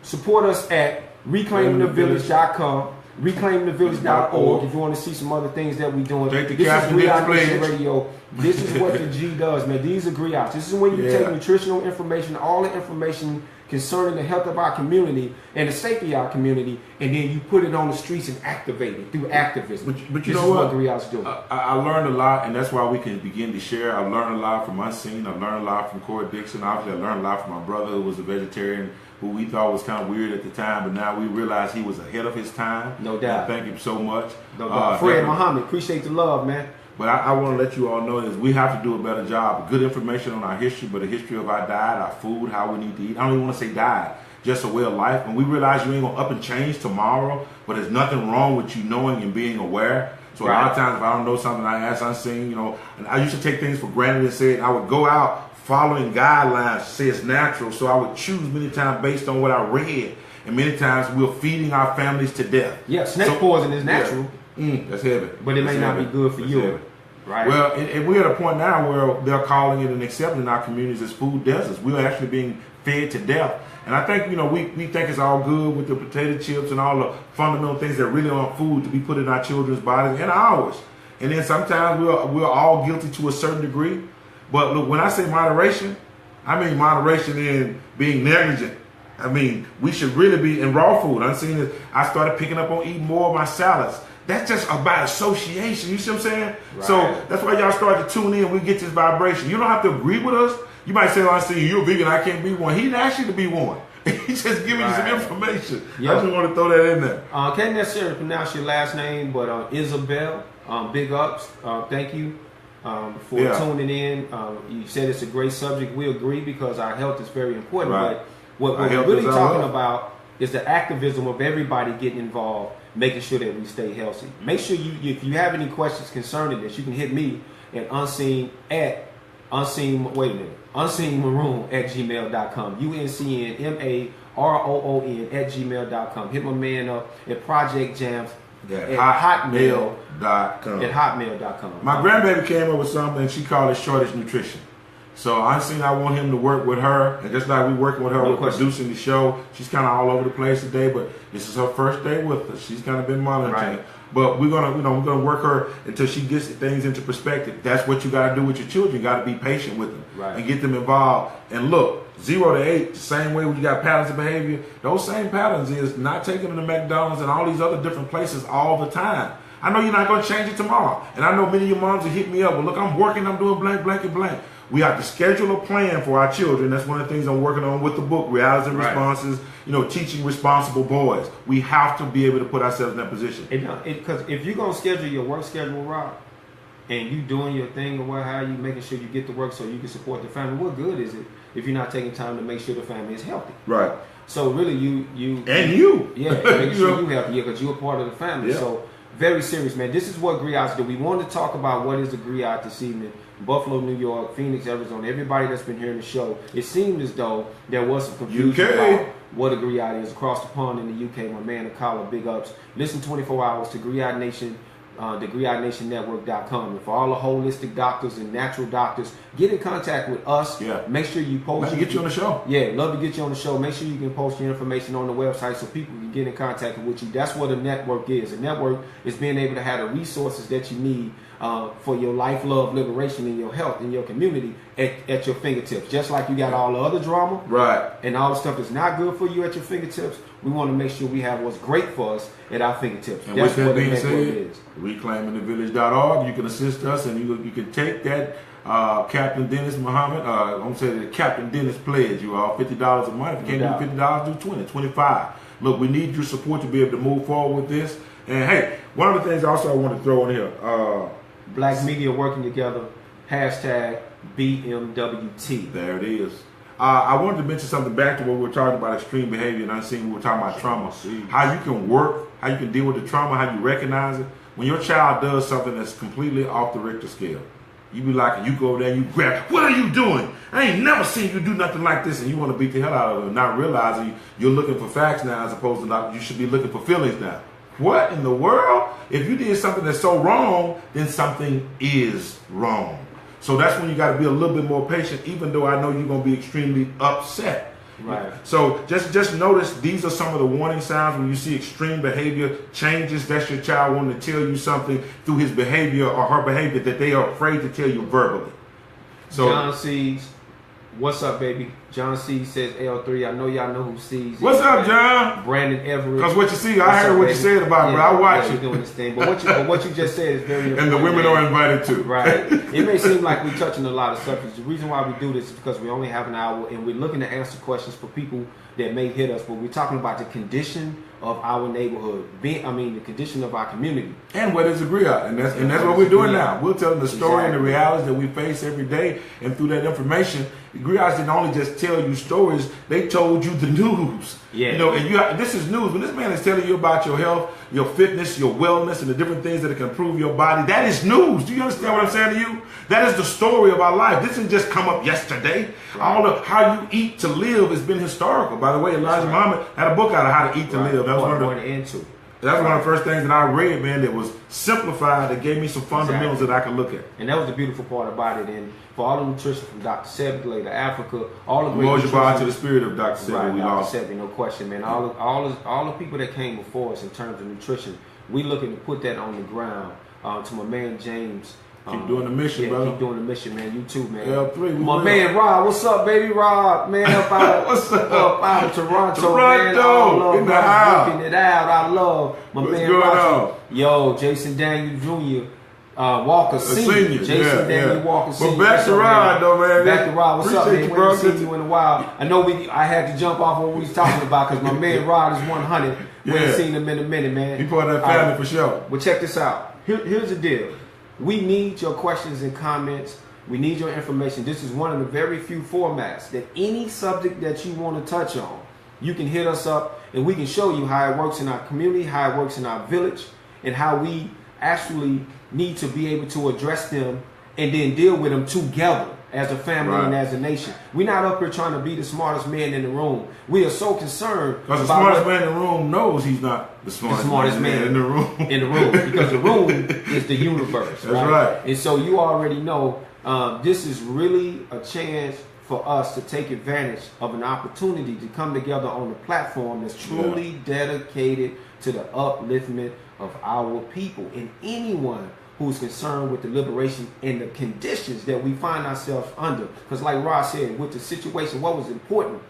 Support us at reclaimingthevillage.com. reclaimingthevillage.org if you want to see some other things that we're doing. This is Griot Nation Radio. This is what the G does, man. These are griots. This is when you take nutritional information, all the information concerning the health of our community and the safety of our community, and then you put it on the streets and activate it through activism. But you this know is what? Griot's doing. I learned a lot, and that's why we can begin to share. I learned a lot from UNCN. I learned a lot from Corey Dixon. Obviously, I learned a lot from my brother, who was a vegetarian, who we thought was kind of weird at the time, but now we realize he was ahead of his time. No doubt. And thank him so much. No doubt. Fred Muhammad, appreciate the love, man. But I want to let you all know is we have to do a better job. Good information on our history, but the history of our diet, our food, how we need to eat. I don't even want to say diet, just a way of life. And we realize you ain't going to up and change tomorrow, but there's nothing wrong with you knowing and being aware. So a lot of times if I don't know something, I ask unseen, and I used to take things for granted and say I would go out following guidelines, say it's natural. So I would choose many times based on what I read. And many times we're feeding our families to death. Yeah, snake poison is natural. Yeah. That's heavy. But it may not be good for you. Heavy. Right. Well, and we're at a point now where they're calling it and accepting in our communities as food deserts. We're actually being fed to death. And I think, we think it's all good with the potato chips and all the fundamental things that really aren't food to be put in our children's bodies and ours. And then sometimes we're all guilty to a certain degree. But look, when I say moderation, I mean moderation in being negligent. I mean, we should really be in raw food. I'm seeing this. I started picking up on eating more of my salads. That's just about association. You see what I'm saying? Right. So that's why y'all start to tune in. We get this vibration. You don't have to agree with us. You might say, I see you're a vegan, I can't be one. He didn't ask you to be one. He's just giving you some information. Yep. I just want to throw that in there. Can't necessarily pronounce your last name, but Isabel, big ups. Thank you for tuning in. You said it's a great subject. We agree because our health is very important. Right. But what we're really talking about is the activism of everybody getting involved, making sure that we stay healthy. Make sure if you have any questions concerning this, you can hit me at unseenmaroon@gmail.com. uncnmaroon@gmail.com. Hit my man up at Project Jams at hotmail.com. My grandbaby came up with something and she called it shortage nutrition. So I want him to work with her, and just like we working with her with producing the show, she's kind of all over the place today. But this is her first day with us. She's kind of been monitoring it. But we're gonna work her until she gets things into perspective. That's what you got to do with your children. You got to be patient with them and get them involved. And look, 0 to 8, the same way when you got patterns of behavior. Those same patterns is not taking them to McDonald's and all these other different places all the time. I know you're not going to change it tomorrow, and I know many of your moms will hit me up. Well, look, I'm working. I'm doing blank, blank, and blank. We have to schedule a plan for our children. That's one of the things I'm working on with the book, Realities and Responses, teaching responsible boys. We have to be able to put ourselves in that position. Because if you're going to schedule your work schedule, Rob, and you doing your thing or how you making sure you get to work so you can support the family, what good is it if you're not taking time to make sure the family is healthy? Right. So really you. Yeah, making sure you're healthy, because you're a part of the family. Yeah. So very serious, man. This is what griots do. We wanted to talk about what is a griot this evening. Buffalo, New York, Phoenix, Arizona, everybody that's been hearing the show, it seemed as though there was some confusion about what a griot is across the pond in the UK. My man, Akala, big ups. Listen 24 hours to Griot Nation, the GriotNationNetwork.com. And for all the holistic doctors and natural doctors, get in contact with us. Yeah. Make sure you post. Love to get you on the show. Yeah, love to get you on the show. Make sure you can post your information on the website so people can get in contact with you. That's what a network is. A network is being able to have the resources that you need for your life, love, liberation, and your health in your community at your fingertips. Just like you got all the other drama, and all the stuff that's not good for you at your fingertips, we want to make sure we have what's great for us at our fingertips. And that's with that what being the said, is. reclaimingthevillage.org, you can assist us, and you can take that Captain Dennis Muhammad, I'm going to say the Captain Dennis pledge, you all, $50 a month. If you can't do $50, do 20, 25. Look, we need your support to be able to move forward with this. And hey, one of the things also I want to throw in here, Black media working together, hashtag BMWT. There it is. I wanted to mention something back to what we were talking about extreme behavior and unseen. We were talking about trauma. How you can work, how you can deal with the trauma, how you recognize it. When your child does something that's completely off the Richter scale, you be like, you go there and you grab, what are you doing? I ain't never seen you do nothing like this, and you want to beat the hell out of them, not realizing you're looking for facts now as opposed to not, you should be looking for feelings now. What in the world? If you did something that's so wrong, then something is wrong. So that's when you got to be a little bit more patient, even though I know you're going to be extremely upset. Right. So just notice these are some of the warning signs when you see extreme behavior changes. That's your child wanting to tell you something through his behavior or her behavior that they are afraid to tell you verbally. So John C's, what's up, baby? John C says L3. I know y'all know who sees. What's up, John? Brandon Everett. Because what you see, I heard what you said about it, but I watch it. Doing this thing. But what you just said is very important. And the women are invited too. Right. It may seem like we're touching a lot of subjects. The reason why we do this is because we only have an hour and we're looking to answer questions for people that may hit us. But we're talking about the condition of our neighborhood, the condition of our community. And what is a griot? And that's what we're doing now. We're telling the story and the realities that we face every day. And through that information, the griots didn't only just tell you stories, they told you the news. Yeah. And this is news. When this man is telling you about your health, your fitness, your wellness, and the different things that can improve your body, that is news. Do you understand what I'm saying to you? That is the story of our life. This didn't just come up yesterday. Right. All of how you eat to live has been historical. By the way, Elijah Muhammad had a book out of how to eat to live. That was one of the first things that I read, man, that was simplified, that gave me some fundamentals that I could look at. And that was the beautiful part about it. And for all the nutrition from Dr. Sebi, later Africa, all the great nutrition. You brought to the spirit of Dr. Sebi. Right, we Dr. lost. Sebi, no question, man. All the people that came before us in terms of nutrition, we looking to put that on the ground. To my man James. Keep doing the mission, brother. Keep doing the mission, man. You too, man. L3, my man Rob, what's up, baby Rob? Man, up out of Toronto, man. In the house. Working it out. I love my what's man Rob. Yo, Jason Daniel Jr. Walker Senior. Jason Daniel Walker Senior. But back to Rob, though, man. Back to Rob. What's up, man? You, we haven't seen you in a while. I know I had to jump off what we was talking about because my man Rod is 100. We ain't seen him in a minute, man. He part of that family for sure. Well, check this out. Here's the deal. We need your questions and comments. We need your information. This is one of the very few formats that any subject that you want to touch on, you can hit us up and we can show you how it works in our community, how it works in our village, and how we actually need to be able to address them and then deal with them together as a family and as a nation. We're not up here trying to be the smartest man in the room. We are so concerned because the smartest man in the room knows he's not the smartest man in the room. Because the room is the universe. That's right. And so you already know this is really a chance for us to take advantage of an opportunity to come together on a platform that's truly dedicated to the upliftment of our people and anyone who's concerned with the liberation and the conditions that we find ourselves under. Because like Rod said, with the situation, what was important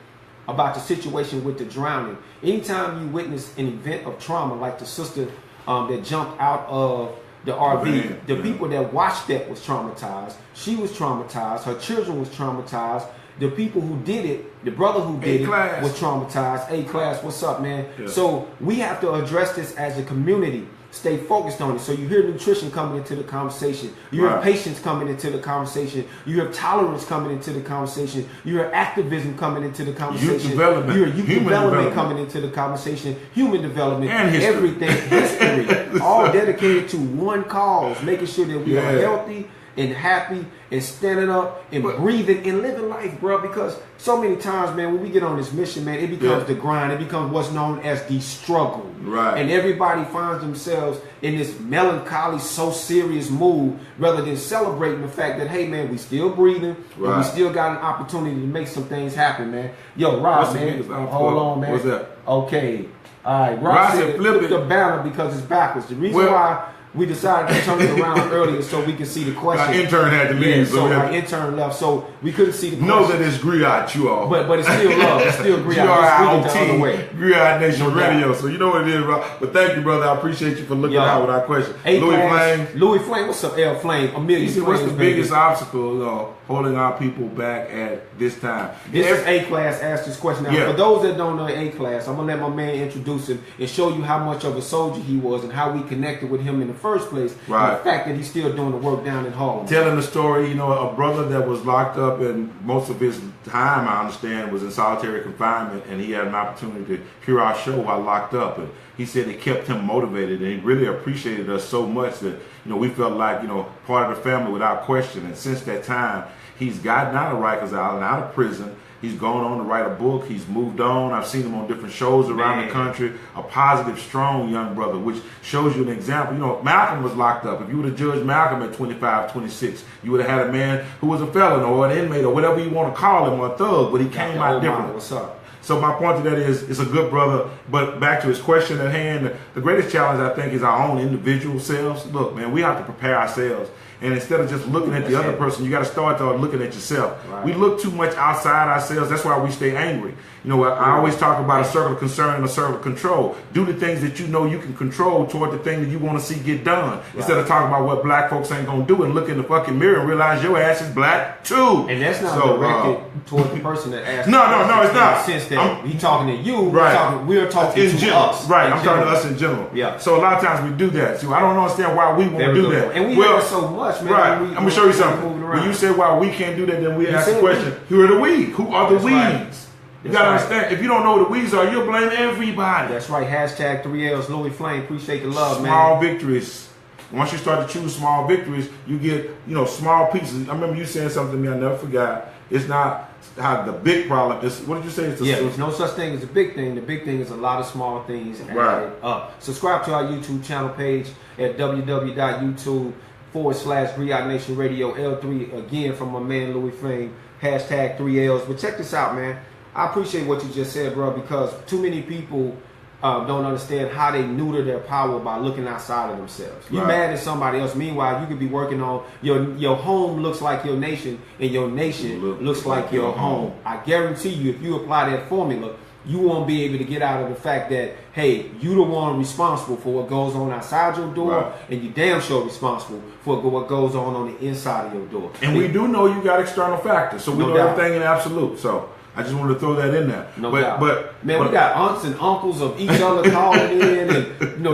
about the situation with the drowning, anytime you witness an event of trauma, like the sister that jumped out of the RV, the people that watched that was traumatized. She was traumatized. Her children was traumatized. The people who did it, the brother who did it was traumatized. A-class, what's up, man? Yeah. So we have to address this as a community. Stay focused on it. So you hear nutrition coming into the conversation. You hear patience coming into the conversation. You hear tolerance coming into the conversation. You hear activism coming into the conversation. Youth development. You hear youth development coming into the conversation. Human development. And history. Everything. History. All dedicated to one cause. Making sure that we are healthy and happy and standing up and breathing and living life, bro. Because so many times, man, when we get on this mission, man, it becomes the grind. It becomes what's known as the struggle. Right. And everybody finds themselves in this melancholy, so serious mood rather than celebrating the fact that, hey, man, we still breathing and we still got an opportunity to make some things happen, man. Yo, Rob, man, hold on, man. What's that? Okay. All right. Rob said flip the banner because it's backwards. The reason why we decided to turn it around earlier so we could see the question. Our intern had to leave. So our intern left, so we couldn't see the question. Know that it's Griot, you all. But it's still love. It's still Griot. GNRLive, Griot Nation Radio. So you know what it is, bro. But thank you, brother. I appreciate you for looking out with our question. Louis Flame, what's up, L Flame? A million. He said, what's the biggest obstacle holding our people back at this time? This is A-Class asked this question. Now, for those that don't know A-Class, I'm going to let my man introduce him and show you how much of a soldier he was and how we connected with him in the first place. Right. And the fact that he's still doing the work down in Harlem. Telling the story, a brother that was locked up and most of his time, I understand, was in solitary confinement, and he had an opportunity to hear our show while locked up. And he said it kept him motivated, and he really appreciated us so much that, we felt like, part of the family without question. And since that time, he's gotten out of Rikers Island, out of prison. He's gone on to write a book. He's moved on. I've seen him on different shows around the country. A positive, strong young brother, which shows you an example. Malcolm was locked up. If you would have judged Malcolm at 25, 26, you would have had a man who was a felon or an inmate or whatever you want to call him, or a thug, but he came out different. What's up? So my point to that is, it's a good brother. But back to his question at hand, the greatest challenge, I think, is our own individual selves. Look, man, we have to prepare ourselves. And instead of just looking at the other person, you got to start looking at yourself. Right. We look too much outside ourselves. That's why we stay angry. You know, I always talk about a circle of concern and a circle of control. Do the things that you know you can control toward the thing that you want to see get done. Right. Instead of talking about what black folks ain't going to do and look in the fucking mirror and realize your ass is black too. And that's not directed toward the person that asked. No, it's not. Since that he's talking to you, right. we're talking in to general. us. Right, I'm talking to us in general. Yeah. So a lot of times we do that. So I don't understand why we won't do that. And we hear so much, man. Right. I'm going to show you something. When you say why we can't do that, then we ask the question, who are the we? Who are the weeds? You gotta understand, if you don't know what the weeds are, you'll blame everybody. That's right. Hashtag 3Ls, Louis Flame. Appreciate the love, man. Small victories. Once you start to choose small victories, you get, small pieces. I remember you saying something to me, I never forgot. It's not how the big problem is. What did you say? It's there's no such thing as a big thing. The big thing is a lot of small things added up. Subscribe to our YouTube channel page at www.youtube.com/Griot Nation Radio L3. Again, from my man Louis Flame. Hashtag 3Ls. But check this out, man. I appreciate what you just said, bro, because too many people don't understand how they neuter their power by looking outside of themselves. You're mad at somebody else. Meanwhile, you could be working on your home looks like your nation, and your nation looks like your home. I guarantee you, if you apply that formula, you won't be able to get out of the fact that, hey, you the one responsible for what goes on outside your door, and you damn sure responsible for what goes on the inside of your door. And we do know you got external factors, so we know everything in absolute. So I just wanted to throw that in there. No doubt. But we got aunts and uncles of each other calling in and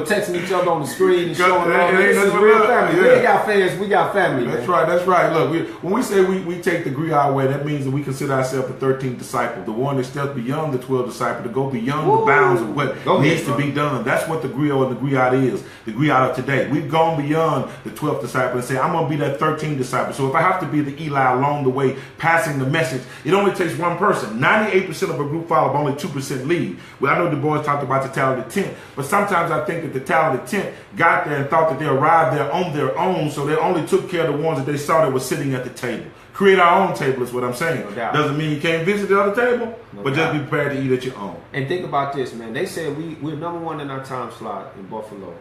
texting each other on the screen and showing up. This is real family. We ain't got fans, we got family. That's right. That's right. Look, when we say we take the Griot way, that means that we consider ourselves the 13th disciple, the one that steps beyond the 12th disciple to go beyond the bounds of what needs to be done. That's what the Grio and the Griot is. The Griot of today. We've gone beyond the 12th disciple and say, I'm going to be that 13th disciple. So if I have to be the Eli along the way, passing the message, it only takes one person. 98% of a group follow, but only 2% lead. Well, I know the boys talked about the talented 10, but sometimes I think that the talented 10 got there and thought that they arrived there on their own, so they only took care of the ones that they saw that were sitting at the table. Create our own table is what I'm saying. No doesn't mean you can't visit the other table, but just be prepared to eat at your own. And think about this, man. They said we're number one in our time slot in Buffalo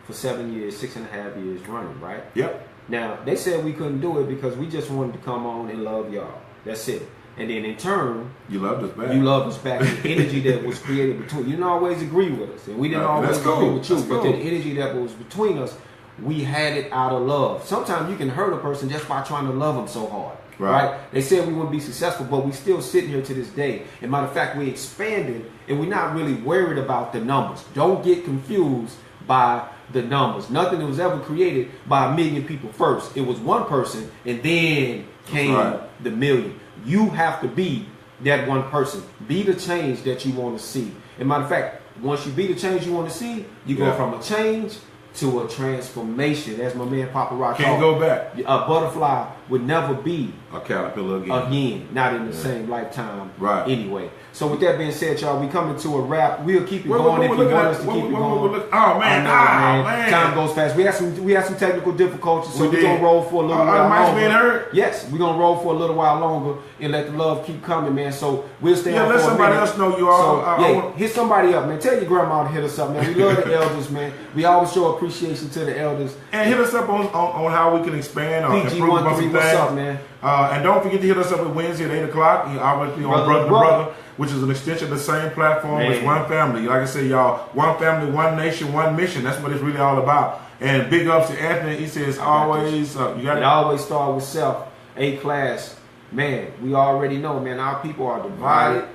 for 7 years, 6.5 years running, right? Yep. Now, they said we couldn't do it because we just wanted to come on and love y'all. That's it. And then in turn, you loved us back. You loved us back. The energy that was created between you didn't always agree with us, and we didn't always agree with you. But the energy that was between us, we had it out of love. Sometimes you can hurt a person just by trying to love them so hard. Right? They said we wouldn't be successful, but we still sitting here to this day. And matter of fact, we expanded, and we're not really worried about the numbers. Don't get confused by the numbers. Nothing that was ever created by 1 million people first. It was one person, and then came the million. You have to be that one person. Be the change that you want to see. And matter of fact, once you be the change you want to see, you go from a change to a transformation. As my man Papa Rah can't go back. A butterfly would never be a caterpillar again. Not in the same lifetime. Anyway. So with that being said, y'all, we coming to a wrap. We'll keep it going if you want us to keep it going. Oh man, man. Time goes fast. We had some technical difficulties, so we're gonna roll for a little while longer. Being heard? Yes, we're gonna roll for a little while longer and let the love keep coming, man. So we'll stay on for a minute. Let somebody else know you all. So, hit somebody up, man. Tell your grandma to hit us up, man. We love the elders, man. We always show appreciation to the elders. And hit us up on how we can expand or improve on some things. What's up, man? And don't forget to hit us up at Wednesday at 8 o'clock. You obviously on Brother to Brother, which is an extension of the same platform as One Family. Like I said, y'all, one family, one nation, one mission. That's what it's really all about. And big ups to Anthony. He says always, it always start with self. A-class. Man, we already know, man, our people are divided.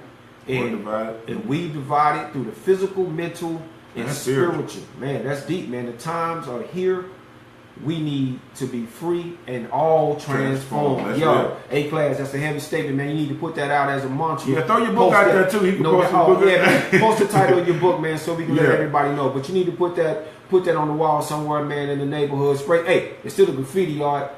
And we divided through the physical, mental, and spiritual. Man, that's deep, man. The times are here. We need to be free and all transformed. Yo, A-class, that's a heavy statement, man. You need to put that out as a mantra. Yeah, throw your book out there too. You can post post the title of your book, man, so we can let everybody know. But you need to put that on the wall somewhere, man, in the neighborhood. Spray. Hey, it's still the graffiti art.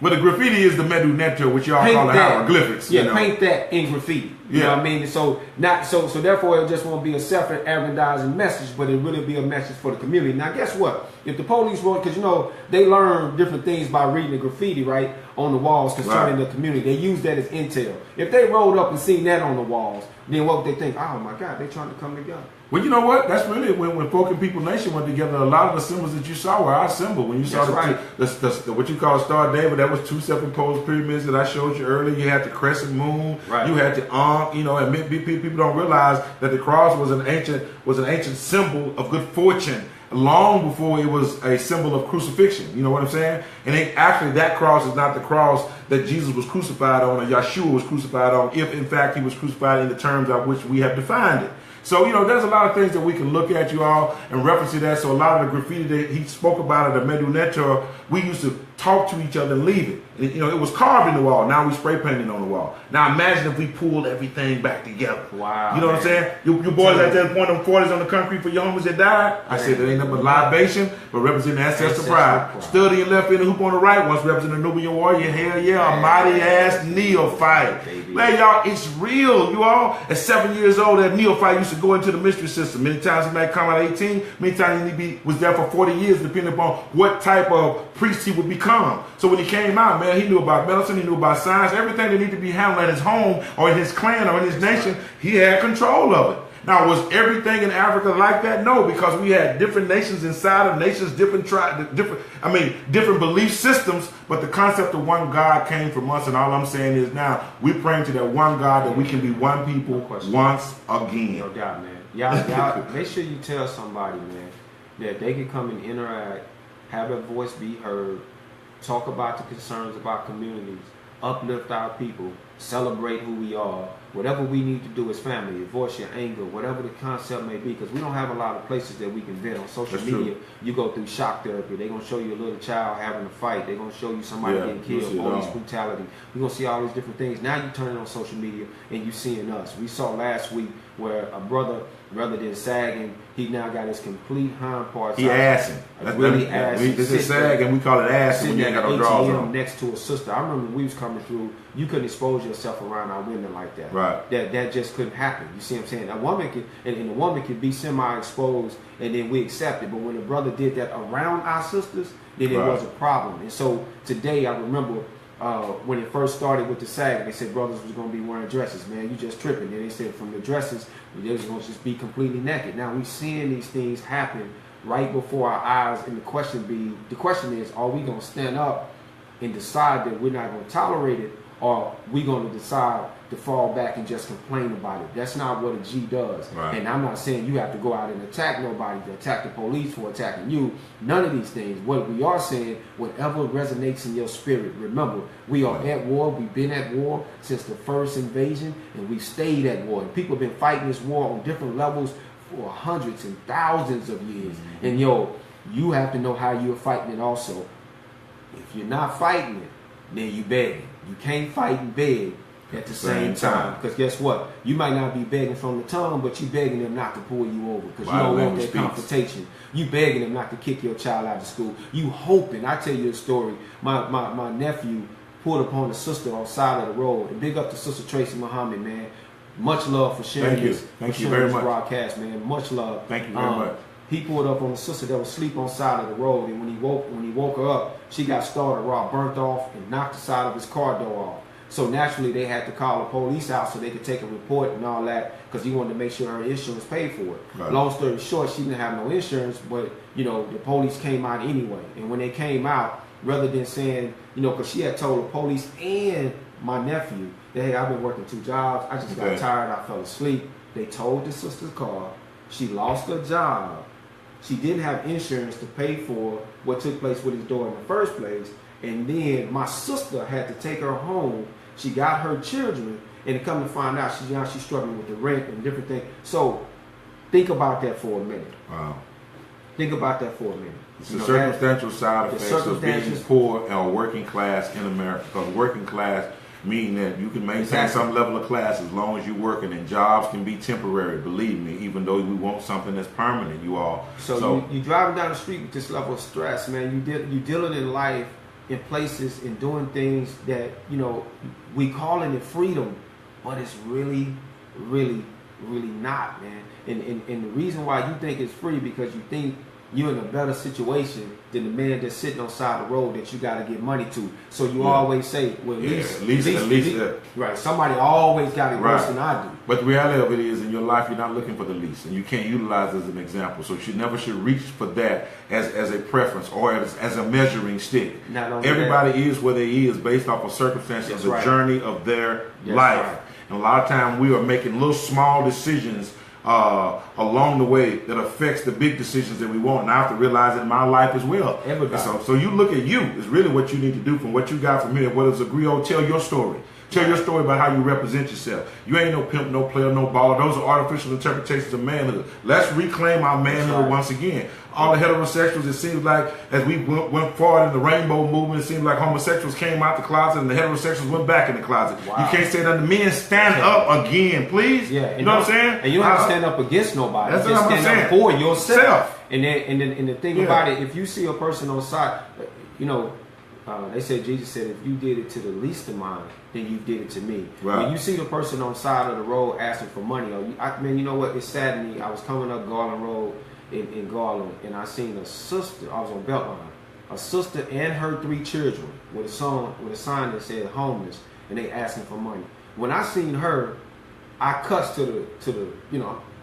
But the graffiti is the medu neto, which y'all call the hieroglyphics. Yeah, paint that in graffiti. You know what I mean? So therefore, it just won't be a self-aggrandizing message, but it really be a message for the community. Now, guess what? If the police wrote, because they learn different things by reading the graffiti right on the walls concerning the community. They use that as intel. If they rolled up and seen that on the walls, then what would they think? Oh my God, they're trying to come together. Well, you know what? That's really when Folk and People Nation went together. A lot of the symbols that you saw were our symbol. When you saw the what you call Star David, that was 2 self-imposed pyramids that I showed you earlier. You had the crescent moon. Right. You had the and people don't realize that the cross was an ancient symbol of good fortune, long before it was a symbol of crucifixion. You know what I'm saying? And actually, that cross is not the cross that Jesus was crucified on, or Yeshua was crucified on, if in fact he was crucified in the terms of which we have defined it. So, there's a lot of things that we can look at, you all, and reference to that. So a lot of the graffiti that he spoke about at the Medunetor, we used to talk to each other and leave it. And, it was carved in the wall. Now we spray painting on the wall. Now imagine if we pulled everything back together. Wow. You know what I'm saying? You boys out there pouring them 40s on the concrete for your homies that died. I said there ain't nothing but libation, but representing ancestral pride. Study and left in the hoop on the right, once representing a Nubian warrior. Hell yeah, a mighty ass neophyte. Man, y'all, it's real, you all. At 7 years old, that neophyte used to go into the mystery system. Many times he might come out at 18. Many times he was there for 40 years, depending upon what type of priest he would become. So when he came out, man, he knew about medicine, he knew about science, everything that needed to be handled at his home or in his clan or in his nation, he had control of it. Now, was everything in Africa like that? No, because we had different nations inside of nations, different belief systems, but the concept of one God came from us, and all I'm saying is now we're praying to that one God that we can be one people once again. No doubt, man. Y'all make sure you tell somebody, man, that they can come and interact, have their voice be heard, talk about the concerns about communities, uplift our people, celebrate who we are. Whatever we need to do as family, voice your anger, whatever the concept may be, because we don't have a lot of places that we can vent on social media. You go through shock therapy. They're going to show you a little child having a fight. They're going to show you somebody getting killed, police brutality. We're going to see all these different things. Now you turn it on social media and you seeing us. We saw last week where a brother, rather than sagging, he now got his complete hind parts. He assing. Really assing. This is sag, and we call it assing when you ain't got no drawers on. Next to a sister. I remember when we was coming through, you couldn't expose yourself around our women like that. Right. That just couldn't happen. You see what I'm saying? A woman can, and a woman can be semi-exposed, and then we accept it. But when a brother did that around our sisters, then it was a problem. And so today, I remember when it first started with the SAG, they said brothers was going to be wearing dresses. Man, you just tripping. Then they said from the dresses, they was going to just be completely naked. Now we seeing these things happen right before our eyes, and the question is, are we going to stand up and decide that we're not going to tolerate it, or we going to decide to fall back and just complain about it? That's not what a G does. Right. And I'm not saying you have to go out and attack nobody, to attack the police for attacking you. None of these things. What we are saying, whatever resonates in your spirit. Remember, we are at war. We've been at war since the first invasion, and we've stayed at war. And people have been fighting this war on different levels for hundreds and thousands of years. Mm-hmm. And you have to know how you're fighting it also. If you're not fighting it, then you begging. You can't fight and beg at the same time. Because guess what? You might not be begging from the tongue, but you begging them not to pull you over because you don't want that confrontation. You begging them not to kick your child out of school. You hoping. I tell you a story. My nephew pulled upon a sister on the side of the road. And big up to Sister Tracy Muhammad, man. Much love for sharing this. Thank you very much. Broadcast, man. Much love. Thank you very much. He pulled up on a sister that was asleep on the side of the road, and when he woke her up, she got started raw, burnt off, and knocked the side of his car door off. So naturally, they had to call the police out so they could take a report and all that, because he wanted to make sure her insurance paid for it. Right. Long story short, she didn't have no insurance, but the police came out anyway. And when they came out, rather than saying, because she had told the police and my nephew that, hey, I've been working 2 jobs, I just got tired, I fell asleep. They towed the sister's car. She lost her job. She didn't have insurance to pay for what took place with his daughter in the first place. And then my sister had to take her home. She got her children, and to come to find out, she's struggling with the rent and different things. So think about that for a minute. Wow. Think about that for a minute. It's the circumstantial side effects of being poor or working class in America. Because working class meaning that you can maintain some level of class as long as you're working, and jobs can be temporary, believe me, even though we want something that's permanent, you all. So you driving down the street with this level of stress, man. You dealing in life in places and doing things that, we calling it freedom, but it's really, really, really not, man. And the reason why you think it's free because you think you're in a better situation than the man that's sitting on the side of the road that you got to get money to. So you always say, well, at least, right? Somebody always got it worse than I do. But the reality of it is, in your life, you're not looking for the least, and you can't utilize it as an example. So you never should reach for that as a preference or as a measuring stick. Everybody is where they is based off of circumstances of the journey of their life. Right. And a lot of times we are making little small decisions along the way that affects the big decisions that we want. And I have to realize it in my life as well. So you look at you is really what you need to do from what you got from here. What is a griot? Tell your story. Tell your story about how you represent yourself. You ain't no pimp, no player, no baller. Those are artificial interpretations of manhood. Let's reclaim our manhood once again. All the heterosexuals, it seems like, as we went forward in the rainbow movement, it seemed like homosexuals came out the closet and the heterosexuals went back in the closet. Wow. You can't say that the men stand up again, please. Yeah, you know what I'm saying? And you don't have to stand up against nobody. That's what I'm saying. Up for yourself. And the thing about it, if you see a person on side, you know, they said, Jesus said, if you did it to the least of mine, then you did it to me. Right. When you see the person on the side of the road asking for money, man, you know what? It saddened me. I was coming up Garland Road in Garland, and I seen a sister. I was on Beltline. A sister and her 3 children with a sign that said homeless, and they asking for money. When I seen her, I cussed to the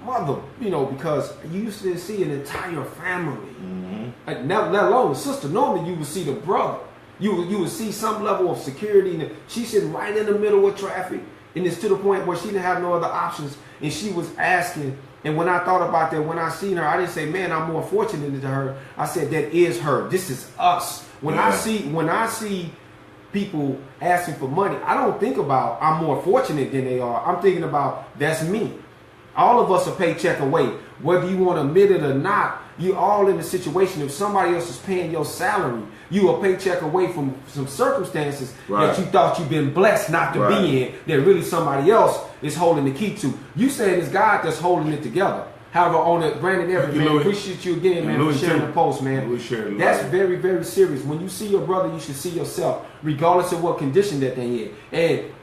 mother, because you used to see an entire family. Mm-hmm. Like, let alone the sister. Normally you would see the brother. You would see some level of security. And she's sitting right in the middle of traffic. And it's to the point where she didn't have no other options. And she was asking. And when I thought about that, when I seen her, I didn't say, man, I'm more fortunate than her. I said, that is her. This is us. When I see people asking for money, I don't think about I'm more fortunate than they are. I'm thinking about that's me. All of us are paycheck away. Whether you want to admit it or not, you're all in a situation. If somebody else is paying your salary, you are paycheck away from some circumstances that you thought you've been blessed not to be in, that really somebody else is holding the key to. You saying it's God that's holding it together. However, on it, Brandon Everett, man, appreciate you again, man, for sharing the post, man. That's very, very serious. When you see your brother, you should see yourself, regardless of what condition that they're in. And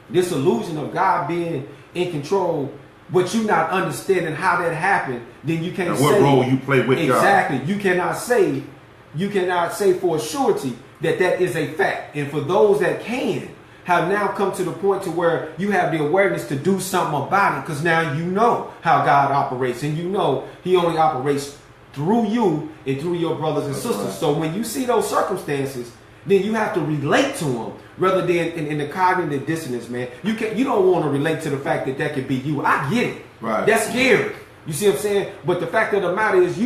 this illusion of God being in control, but you not understanding how that happened, then you can't say what role you play with God. Exactly. You cannot say for a surety that is a fact. And for those that can, have now come to the point to where you have the awareness to do something about it, because now you know how God operates, and you know He only operates through you and through your brothers and sisters. So when you see those circumstances, then you have to relate to them rather than in the cognitive dissonance, man. You don't want to relate to the fact that could be you. I get it. Right. That's scary. You see what I'm saying? But the fact of the matter is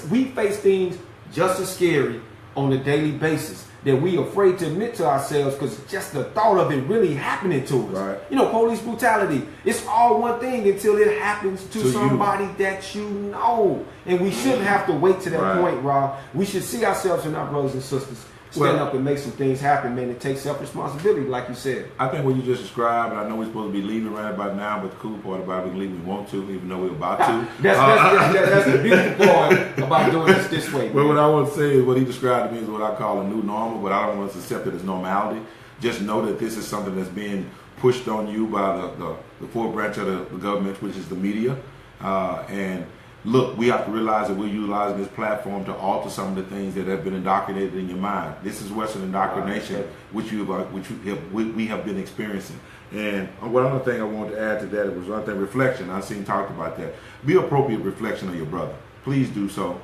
we face things just as scary on a daily basis that we afraid to admit to ourselves, because just the thought of it really happening to us. Right. Police brutality, it's all one thing until it happens to somebody that you know. And we shouldn't have to wait to that point, Rob. We should see ourselves and our brothers and sisters stand up and make some things happen, man, and take self-responsibility, like you said. I think what you just described, and I know we're supposed to be leaving right about now, but the cool part about it, we can leave when we want to, even though we're about to. That's the beautiful part about doing this way. But what I want to say is what he described to me is what I call a new normal, but I don't want us to accept it as normality. Just know that this is something that's being pushed on you by the fourth branch of the government, which is the media. And look, we have to realize that we're utilizing this platform to alter some of the things that have been indoctrinated in your mind. This is Western indoctrination, which we have been experiencing. And one other thing I wanted to add to that was one thing, reflection. I've seen talked about that. Be appropriate reflection of your brother. Please do so.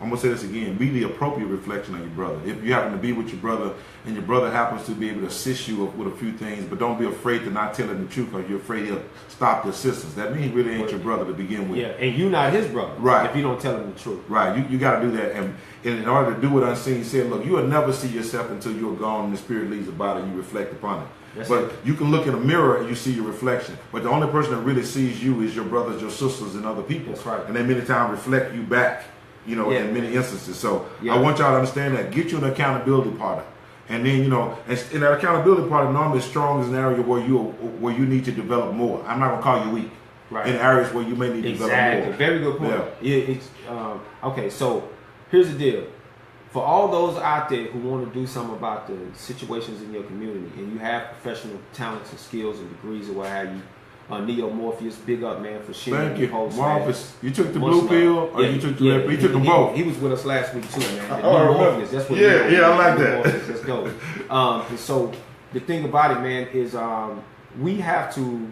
I'm going to say this again. Be the appropriate reflection of your brother. If you happen to be with your brother and your brother happens to be able to assist you with a few things, but don't be afraid to not tell him the truth because you're afraid he'll stop the assistance. That means he really ain't your brother to begin with. Yeah, and you're not his brother. Right. If you don't tell him the truth. Right. You got to do that. And in order to do it unseen, he said, look, you will never see yourself until you're gone and the spirit leaves the body and you reflect upon it. But you can look in a mirror and you see your reflection. But the only person that really sees you is your brothers, your sisters, and other people. That's right. And they many times reflect you back. In many instances. So I want y'all to understand that. Get you an accountability partner. And then, and that accountability partner normally is strong as an area where you need to develop more. I'm not going to call you weak. Right. In areas where you may need to develop more. Very good point. Yeah. Okay, so here's the deal. For all those out there who want to do something about the situations in your community, and you have professional talents and skills and degrees or what have you, Neo Morpheus, big up, man, for sharing. Thank you, host, Morpheus. You took the blue pill, or you took the red pill? You took them both. He was with us last week too, man. Oh, Morpheus, that's what. Yeah, I like that. Morpheus, let's go. And so the thing about it, man, is we have to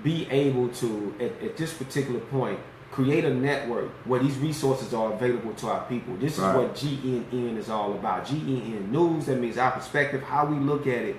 be able to, at this particular point, create a network where these resources are available to our people. This is what GNN is all about. GNN News, that means our perspective, how we look at it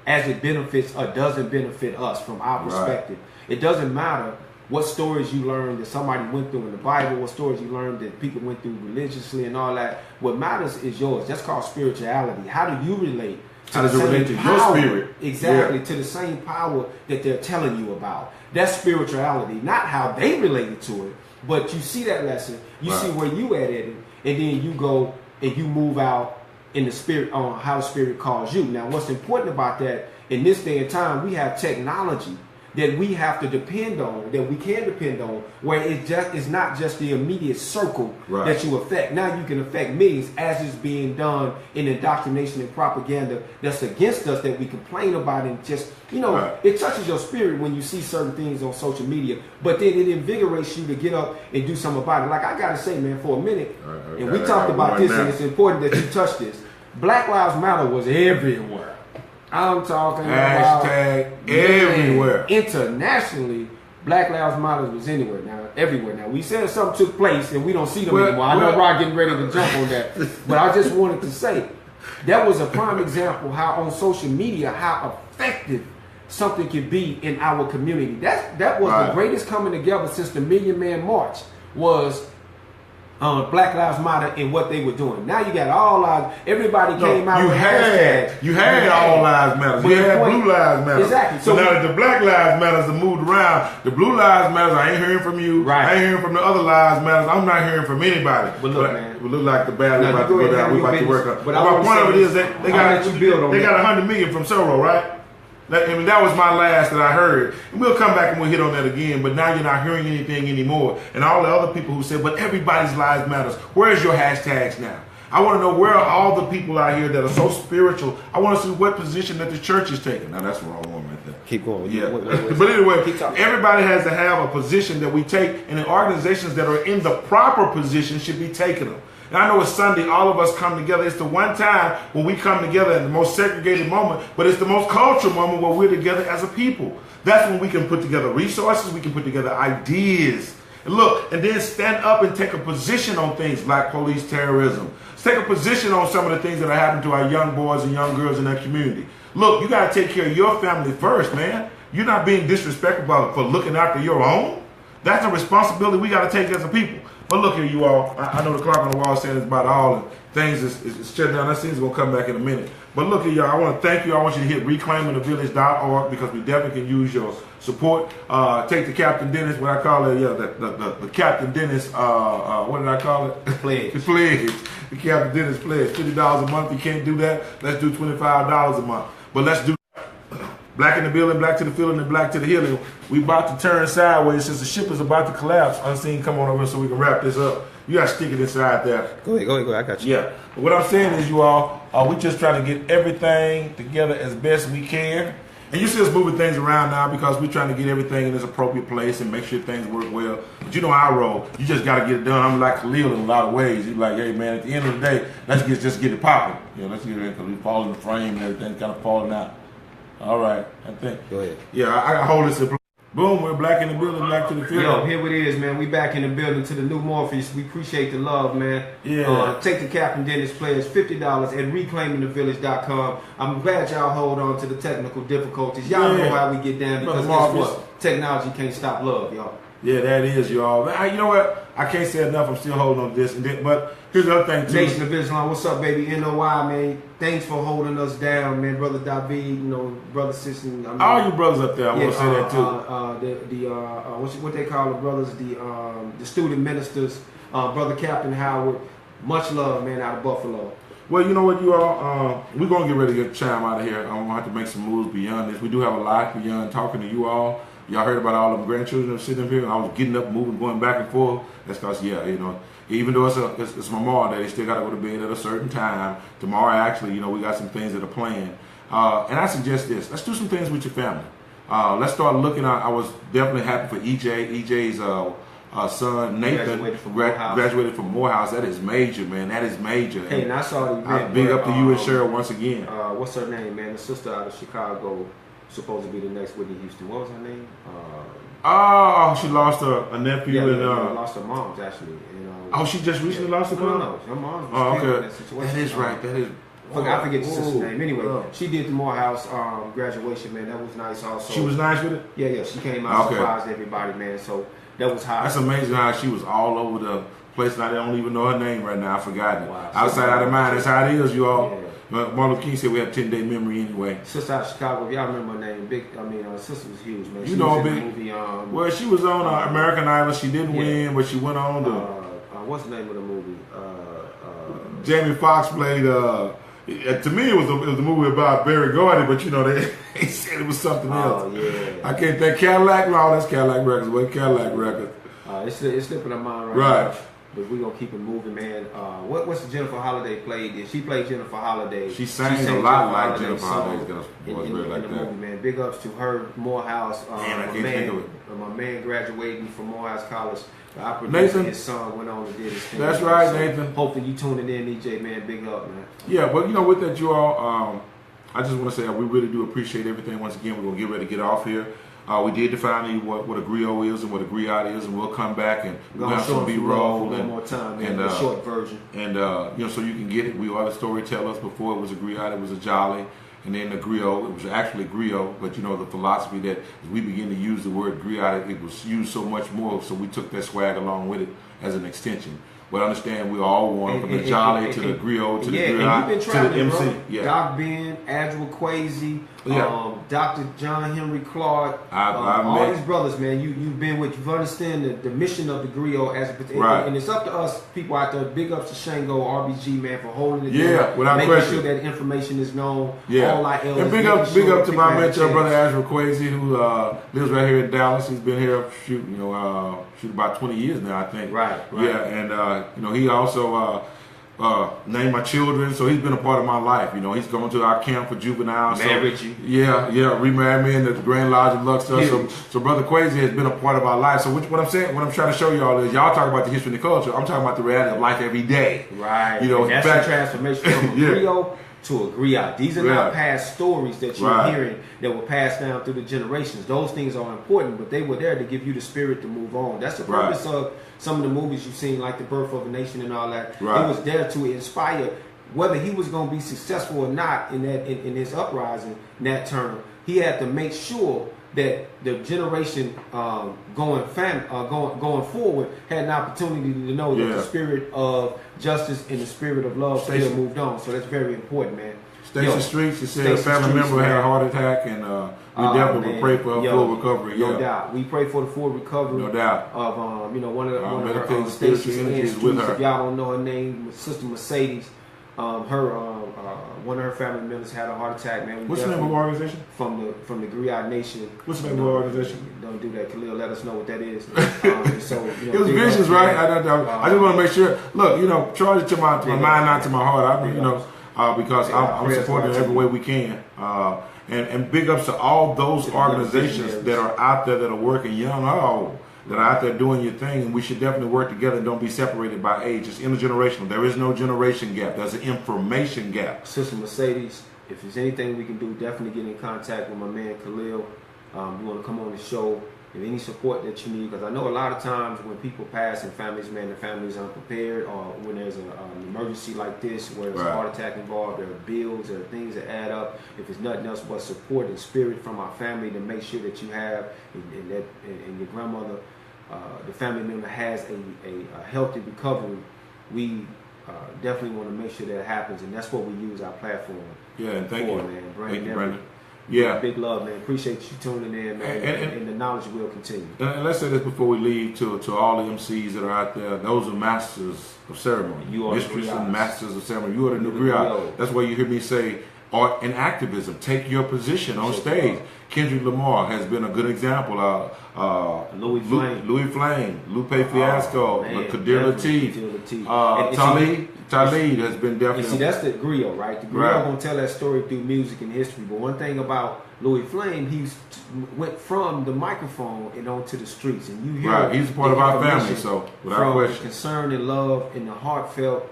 as it benefits or doesn't benefit us from our perspective. It doesn't matter what stories you learned that somebody went through in the Bible, what stories you learned that people went through religiously and all that. What matters is yours. That's called spirituality. How do you relate? How does it relate to your spirit? Exactly, to the same power that they're telling you about. That's spirituality, not how they related to it. But you see that lesson, you see where you at it, and then you go and you move out in the spirit on how the spirit calls you. Now, what's important about that, in this day and time, we have technology that we have to depend on, that we can depend on, where it's not just the immediate circle that you affect. Now you can affect millions, as is being done in indoctrination and propaganda that's against us, that we complain about, and just, it touches your spirit when you see certain things on social media, but then it invigorates you to get up and do something about it. Like I gotta say, man, for a minute, and we talked about this, and it's important that you touch this. Black Lives Matter was everywhere. I'm talking about everywhere. Internationally, Black Lives Matter was everywhere. Now we said something took place and we don't see them anymore. I know Rock getting ready to jump on that, but I just wanted to say that was a prime example how on social media how effective something can be in our community. That was the greatest coming together since the Million Man March was. Black Lives Matter and what they were doing. Now you got all lives. Everybody came out. You had all lives matter. You had blue lives matter. Exactly. So now that the Black Lives Matters have moved around, the blue lives matters. I ain't hearing from you. I ain't hearing from the other lives matters. I'm not hearing from anybody. But look, man, we look like the battle about to go down. We about to work on. But my point of it is that they got $100 million from Sorrow, right? That was my last that I heard. And we'll come back and we'll hit on that again. But now you're not hearing anything anymore. And all the other people who said, but everybody's lives matters. Where's your hashtags now? I want to know where are all the people out here that are so spiritual. I want to see what position that the church is taking. Now that's the wrong one right there. Keep going. Yeah. But anyway, everybody has to have a position that we take, and the organizations that are in the proper position should be taking them. And I know it's Sunday, all of us come together. It's the one time when we come together in the most segregated moment, but it's the most cultural moment where we're together as a people. That's when we can put together resources, we can put together ideas. And look, and then stand up and take a position on things like police terrorism. Take a position on some of the things that are happening to our young boys and young girls in our community. Look, you got to take care of your family first, man. You're not being disrespectful for looking after your own. That's a responsibility we got to take as a people. But look here, you all. I know the clock on the wall saying it's about all and things is shut down. That seems going to come back in a minute. But look here, y'all. I want to thank you. I want you to hit reclaimingthevillage.org because we definitely can use your support. Take the Captain Dennis, what I call it, the Captain Dennis, what did I call it? Pledge. The pledge. The Captain Dennis pledge. $50 a month. If you can't do that, let's do $25 a month. But let's do Black in the building, black to the feeling, and black to the healing. We about to turn sideways since the ship is about to collapse. Unseen, come on over so we can wrap this up. You got to stick it inside there. Go ahead. I got you. Yeah. But what I'm saying is, you all, we just trying to get everything together as best we can. And you see us moving things around now because we're trying to get everything in its appropriate place and make sure things work well. But you know our role. You just got to get it done. I'm like Khalil in a lot of ways. He's like, hey, man, at the end of the day, let's just get it popping. Let's get it in because we fall in the frame and everything's kind of falling out. All right, I think. Go ahead. Yeah, I hold this in place. Boom, we're black in the building, black to the field. Yo, here it is, man. We back in the building to the new Morpheus. We appreciate the love, man. Yeah. Take the Captain Dennis pledge, $50 at reclaimingthevillage.com. I'm glad y'all hold on to the technical difficulties. Y'all know how we get down because guess what? Technology can't stop love, y'all. Yeah, that is, y'all. You know what? I can't say enough. I'm still holding on to this. But here's the other thing, too. Nation of Islam, what's up, baby? NOI, man. Thanks for holding us down, man. Brother David, brother Sis. All you brothers up there, I want to say that, too. What they call the brothers, the student ministers, Brother Captain Howard. Much love, man, out of Buffalo. Well, you know what, you all? We're going to get ready to get chime out of here. I'm going to have to make some moves beyond this. We do have a life beyond talking to you all. Y'all heard about all the grandchildren sitting up here. I was getting up, moving, going back and forth. That's because, even though it's Memorial Day, they still got to go to bed at a certain time. Tomorrow, actually, we got some things that are planned. And I suggest this: let's do some things with your family. Let's start looking at. I was definitely happy for EJ. EJ's son Nathan graduated from Morehouse. That is major, man. That is major. Hey, and I saw the event. Big up to you and Cheryl once again. What's her name, man? The sister out of Chicago, supposed to be the next Whitney Houston. What was her name? She lost a nephew and lost her mom's actually. She just recently lost her mom. No, her mom was killed in that situation. That is right. That is. I forget the sister's name. Anyway, she did the Morehouse graduation, man. That was nice. Also, she was nice with it. Yeah. She came out surprised everybody, man. So that was hot. That's amazing how she was all over the place, and I don't even know her name right now. I forgot it. Wow. Outside out of mind. That's how it is, you all. Yeah. Martin Luther King said we have 10-day memory anyway. Sister out of Chicago, if y'all remember her name, sister was huge, man. She was in the movie. Well, she was on American Idol. She didn't win, but she went on to. What's the name of the movie? Jamie Foxx played. To me, it was a movie about Barry Gordy, but they said it was something else. Oh yeah. I can't think Cadillac. No, that's Cadillac Records. What Cadillac Records? It's slipping my mind right now. But we're gonna keep it moving, man. What's the Jennifer Holiday played? She played Jennifer Holiday. She sang a lot like Jennifer Holiday's voice, in like the that. movie, man. Big ups to her, Morehouse. My man graduating from Morehouse College. I produced his son, went on and did his thing. That's right, Nathan. Hopefully you tuning in, EJ, man. Big up, man. Yeah, but with that, you all, I just want to say we really do appreciate everything. Once again, we're gonna get ready to get off here. We did define what a griot is and what a griot is, and we'll come back and we'll have some B-roll one more time, man, the short version. And so you can get it. We are the storytellers. Before it was a griot, it was a Jali, and then the griot. It was actually griot, but the philosophy that as we begin to use the word griot, it was used so much more. So we took that swag along with it as an extension. But understand, we all one from the Jali to the griot to the griot to the MC. Bro. Yeah. Doc Ben, Adjua Quasi, Dr. John Henry Clark, all these brothers, man. You've been with. You understand the mission of the griot and it's up to us people out there. Big ups to Shango, RBG, man, for holding it down, without making question. sure that information is known. Yeah, all our elders, and big up to my mentor, brother Adjua Quasi, who lives right here in Dallas. He's been here shoot about 20 years now, I think. Right. Yeah, and he also named my children, so he's been a part of my life. He's going to our camp for juveniles. Married you. Yeah, remarried me in the Grand Lodge of Luxor. So brother Quasi has been a part of our life. So what I'm trying to show y'all is y'all talk about the history and the culture. I'm talking about the reality of life every day. Right. That's the transformation from a griot to a griot. These are not past stories that you're hearing that were passed down through the generations. Those things are important, but they were there to give you the spirit to move on. That's the purpose of some of the movies you've seen, like The Birth of a Nation and all that. It was there to inspire, whether he was going to be successful or not in his uprising, in that term. He had to make sure that the generation going forward had an opportunity to know that the spirit of justice and the spirit of love still moved on. So that's very important, man. Stacey Streets, she said a family member had a heart attack, and we definitely will pray for her full recovery. No doubt. We pray for the full recovery. No doubt. Of one of her Stacey's Streets. If y'all don't know her name, Sister Mercedes. One of her family members had a heart attack, man. What's the name of the organization? From the Griot Nation. What's the name of the organization? Don't do that, Khalil. Let us know what that is. It was visions, right? I just want to make sure. Look, charge it to my mind, not to my heart. Because I'm supporting it every way we can. And big ups to all those organizations that are out there that are working, young or old, that are out there doing your thing, and we should definitely work together and don't be separated by age. It's intergenerational. There is no generation gap. There's an information gap. Sister Mercedes, if there's anything we can do, definitely get in contact with my man Khalil. You want to come on the show, and any support that you need, because I know a lot of times when people pass in families, man, the family's unprepared, or when there's an emergency like this, where there's a heart attack involved, there are bills, there are things that add up. If it's nothing else but support and spirit from our family to make sure that you have, and your grandmother, the family member has a healthy recovery, we definitely want to make sure that happens, and that's what we use our platform and thank you, man. Thank you, Brandon. Yeah. Big love, man. Appreciate you tuning in, man. And the knowledge will continue. And let's say this before we leave to all the MCs that are out there. Those are masters of ceremony. You are mistress and masters of ceremony. You are the new griot. That's why you hear me say art and activism. Take your position on stage. Kendrick Lamar has been a good example. Louis Flame, Lupe Fiasco, Kadir Latif, Talib has been definitely. And see, that's the Griot, right? The Griot gonna tell that story through music and history. But one thing about Louis Flame, he went from the microphone and onto the streets, and you hear he's a part of our family, so without question, concern and love and the heartfelt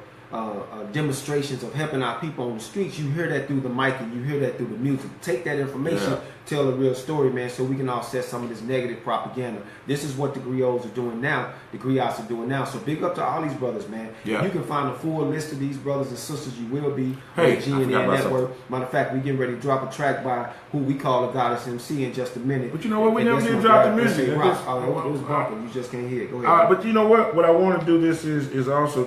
demonstrations of helping our people on the streets. You hear that through the mic and you hear that through the music. Take that information, tell a real story, man, so we can offset some of this negative propaganda. This is what the Griots are doing now, the Griots are doing now. So big up to all these brothers, man. You can find a full list of these brothers and sisters. You will be on the GNR Network. Matter of fact, we getting ready to drop a track by who we call the Goddess MC in just a minute. But you know what? We never did drop the music. It was bumping. You just can't hear it. Go ahead. But you know what? What I want to do this is also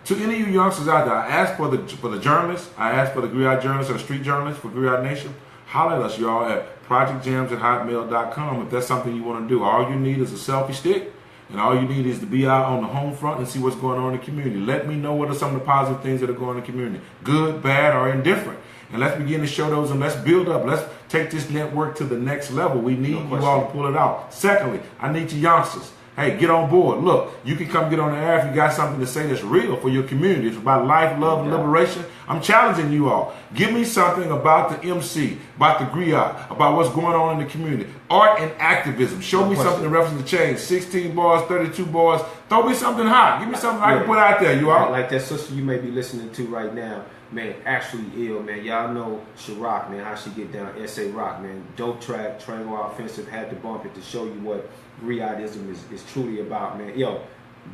to any of you youngsters out there, I ask for the journalists, I ask for the Griot journalists or the street journalists for Griot Nation, holler at us, y'all, at projectjams@hotmail.com if that's something you want to do. All you need is a selfie stick, and all you need is to be out on the home front and see what's going on in the community. Let me know what are some of the positive things that are going on in the community, good, bad, or indifferent. And let's begin to show those, and let's build up. Let's take this network to the next level. We need you all to pull it out. Secondly, I need you youngsters. Hey, get on board. Look, you can come get on the air if you got something to say that's real for your community. It's about life, love, and liberation. I'm challenging you all. Give me something about the MC, about the Griot, about what's going on in the community. Art and activism. Show me something in reference to change. 16 bars, 32 bars. Throw me something hot. Give me something I can put out there, you all. Like that sister you may be listening to right now. Man, actually ill, man. Y'all know Chirac, man, how she get down. S.A. Rock, man. Dope track, Triangle Offensive, had to bump it to show you what Griotism is truly about, man. Yo,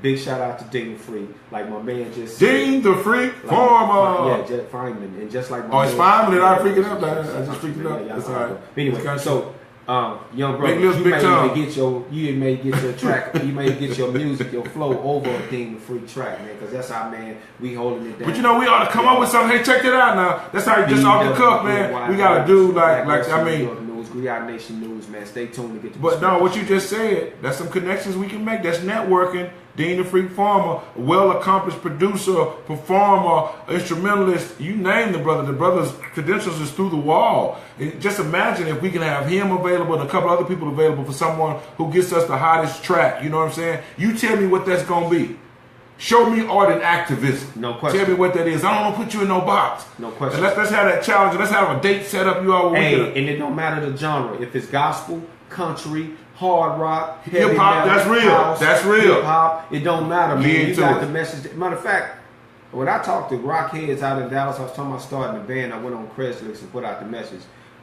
big shout out to Dean the Free. Like my man just said. Dean the Free Farmer. Yeah, Jet Feynman. And just like my it's Feynman that I freaked it up. I just freaked it up. That's all right. Anyway, so young brother, you may get your track, you may get your music, your flow over a Dean the Free track, man, because that's our man. We holding it down. But you know, we ought to come up with something. Hey, check that out now. That's how you just off the cuff, man. We gotta do like I mean. Griot Nation News, man. Stay tuned to get the. But no, what you just said, that's some connections we can make. That's networking. Dean the Free Farmer, a well-accomplished producer, performer, instrumentalist, you name the brother. The brother's credentials is through the wall. And just imagine if we can have him available and a couple other people available for someone who gets us the hottest track. You know what I'm saying? You tell me what that's going to be. Show me art and activism. No question. Tell me what that is. I don't want to put you in no box. No question. And let's have that challenge. Let's have a date set up. You all. And it don't matter the genre. If it's gospel, country, hard rock, hip hop, that's real. House, that's real. Hip hop, it don't matter, man. You got the message. Matter of fact, when I talked to rock heads out in Dallas, I was talking about starting a band. I went on Craigslist and put out the message.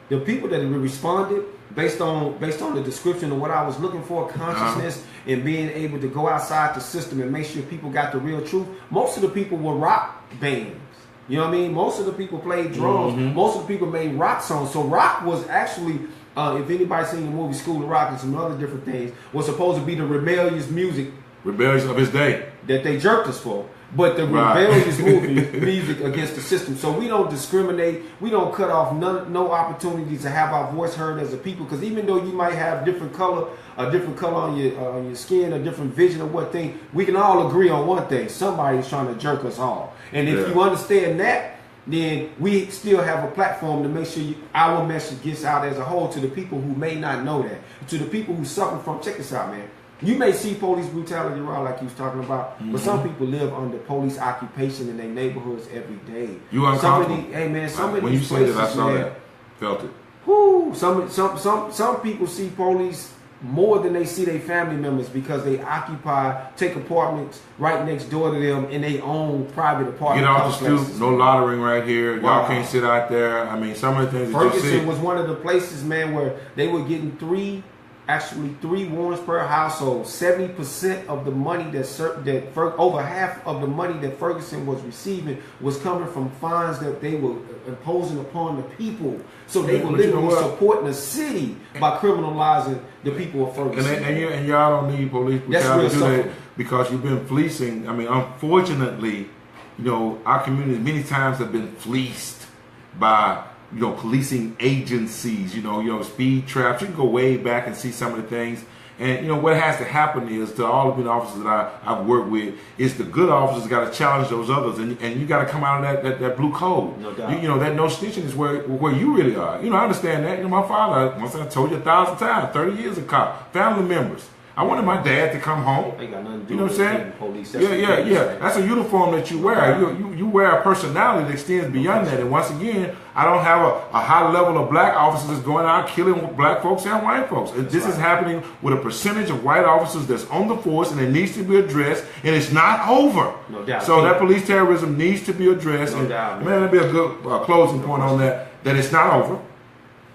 The people that responded based on the description of what I was looking for, consciousnness and being able to go outside the system and make sure people got the real truth. Most of the people were rock bands. You know what I mean? Most of the people played drums. Most of the people made rock songs. So rock was actually, if anybody's seen the movie School of Rock and some other different things, was supposed to be the rebellious music. Rebellious of his day. That they jerked us for. But the rebellious music against the system. So we don't discriminate. We don't cut off no opportunities to have our voice heard as a people. Because even though you might have different color on your skin, a different vision of what thing, we can all agree on one thing. Somebody's trying to jerk us all. And if you understand that, then we still have a platform to make sure our message gets out as a whole to the people who may not know that. To the people who suffer from, check this out, man. You may see police brutality around like you was talking about, but some people live under police occupation in their neighborhoods every day. You uncomfortable? Some of these places, I saw that, felt it. Whoo, some people see police more than they see their family members because they take apartments right next door to them in their own private apartment. Get off the stoop, no lottering right here. Wow. Y'all can't sit out there. I mean, some of the things Ferguson was one of the places, man, where they were getting three warrants per household. 70% of the money over half of the money that Ferguson was receiving was coming from fines that they were imposing upon the people. So they were literally supporting the city by criminalizing the people of Ferguson. And y'all don't need police brutality to do that because you've been fleecing. I mean, unfortunately, you know, our community many times have been fleeced by policing agencies, you know, speed traps. You can go way back and see some of the things. And what has to happen is, to all of the officers that I've worked with, is the good officers got to challenge those others, and you got to come out of that blue code. No doubt. That no snitching is where you really are. I understand that. My father, once I told you 1,000 times, 30 years a cop, family members. I wanted my dad to come home. Ain't got nothing to do what I'm saying? Police. Yeah. That's a uniform that you wear. You wear a personality that extends beyond that. And once again, I don't have a high level of black officers going out killing black folks and white folks. This is happening with a percentage of white officers that's on the force, and it needs to be addressed, and it's not over. No doubt. So that police terrorism needs to be addressed. No doubt. Man, that'd be a good closing point on that it's not over,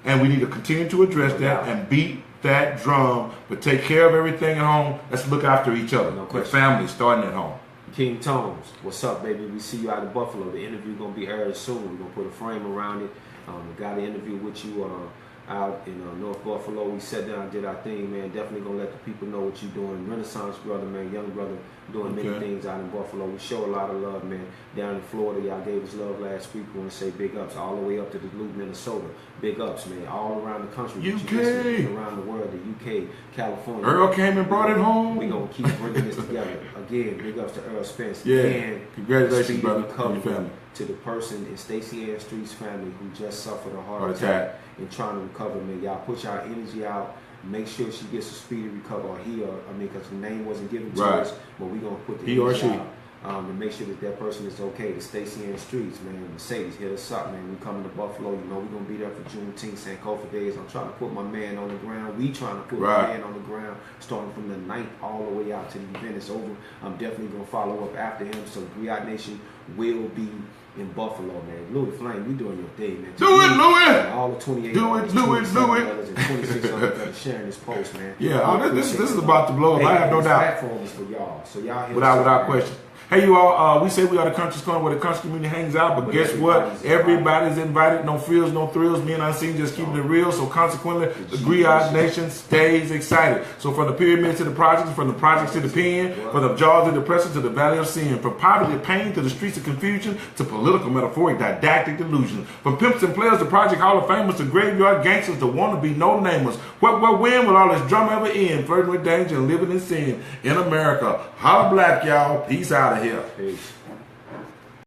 and we need to continue to address that and beat that drum, but take care of everything at home. Let's look after each other. Your family starting at home. King Tones, what's up, baby? We see you out of Buffalo. The interview gonna be aired soon. We're gonna put a frame around it. We got an interview with you out in North Buffalo. We sat down, did our thing, man. Definitely gonna let the people know what you're doing. Renaissance brother, man, young brother, doing many things out in Buffalo. We show a lot of love, man. Down in Florida, y'all gave us love last week. We want to say big ups all the way up to Duluth, Minnesota. Big ups, man. All around the country. UK. Around the world, the UK, California. Earl came and brought it home. We're going to keep bringing this together. Again, big ups to Earl Spence. Yeah. And congratulations, brother, and your family. To the person in Stacey Ann Street's family who just suffered a heart attack and trying to recover, man. Y'all put y'all energy out. Make sure she gets a speedy recovery, because the name wasn't given to us, but we're going to put the energy out to make sure that person is okay. The Stacey Ann Streets, man. Mercedes, hit us up, man. We coming to Buffalo. We're going to be there for Juneteenth, Sankofa days. I'm trying to put my man on the ground. We trying to put my man on the ground, starting from the 9th all the way out to the event is over. I'm definitely going to follow up after him. So Griot Nation will be in Buffalo, man. Louis Flame, we doing your thing, man. Do it, Louis! All the 28 do it. and 26 others that are sharing this post, man. Yeah, this is about to blow up. I have no doubt. Platform is for y'all. So y'all without question. Hey, you all, we say we are the country's corner where the country community hangs out, but guess what? Everybody's invited. No frills, no thrills. Me and Unseen just keeping it real. So consequently, the Griot Nation stays excited. So from the pyramid to the projects, from the projects to the pen, from the jaws of the depression to the valley of sin, from poverty to pain to the streets of confusion to political metaphoric didactic delusion, from pimps and players to Project Hall of Famers to graveyard gangsters to wannabe no-namers. When will all this drama ever end? Flirting with danger and living in sin in America. Holla black, y'all. Peace out of here. Peace.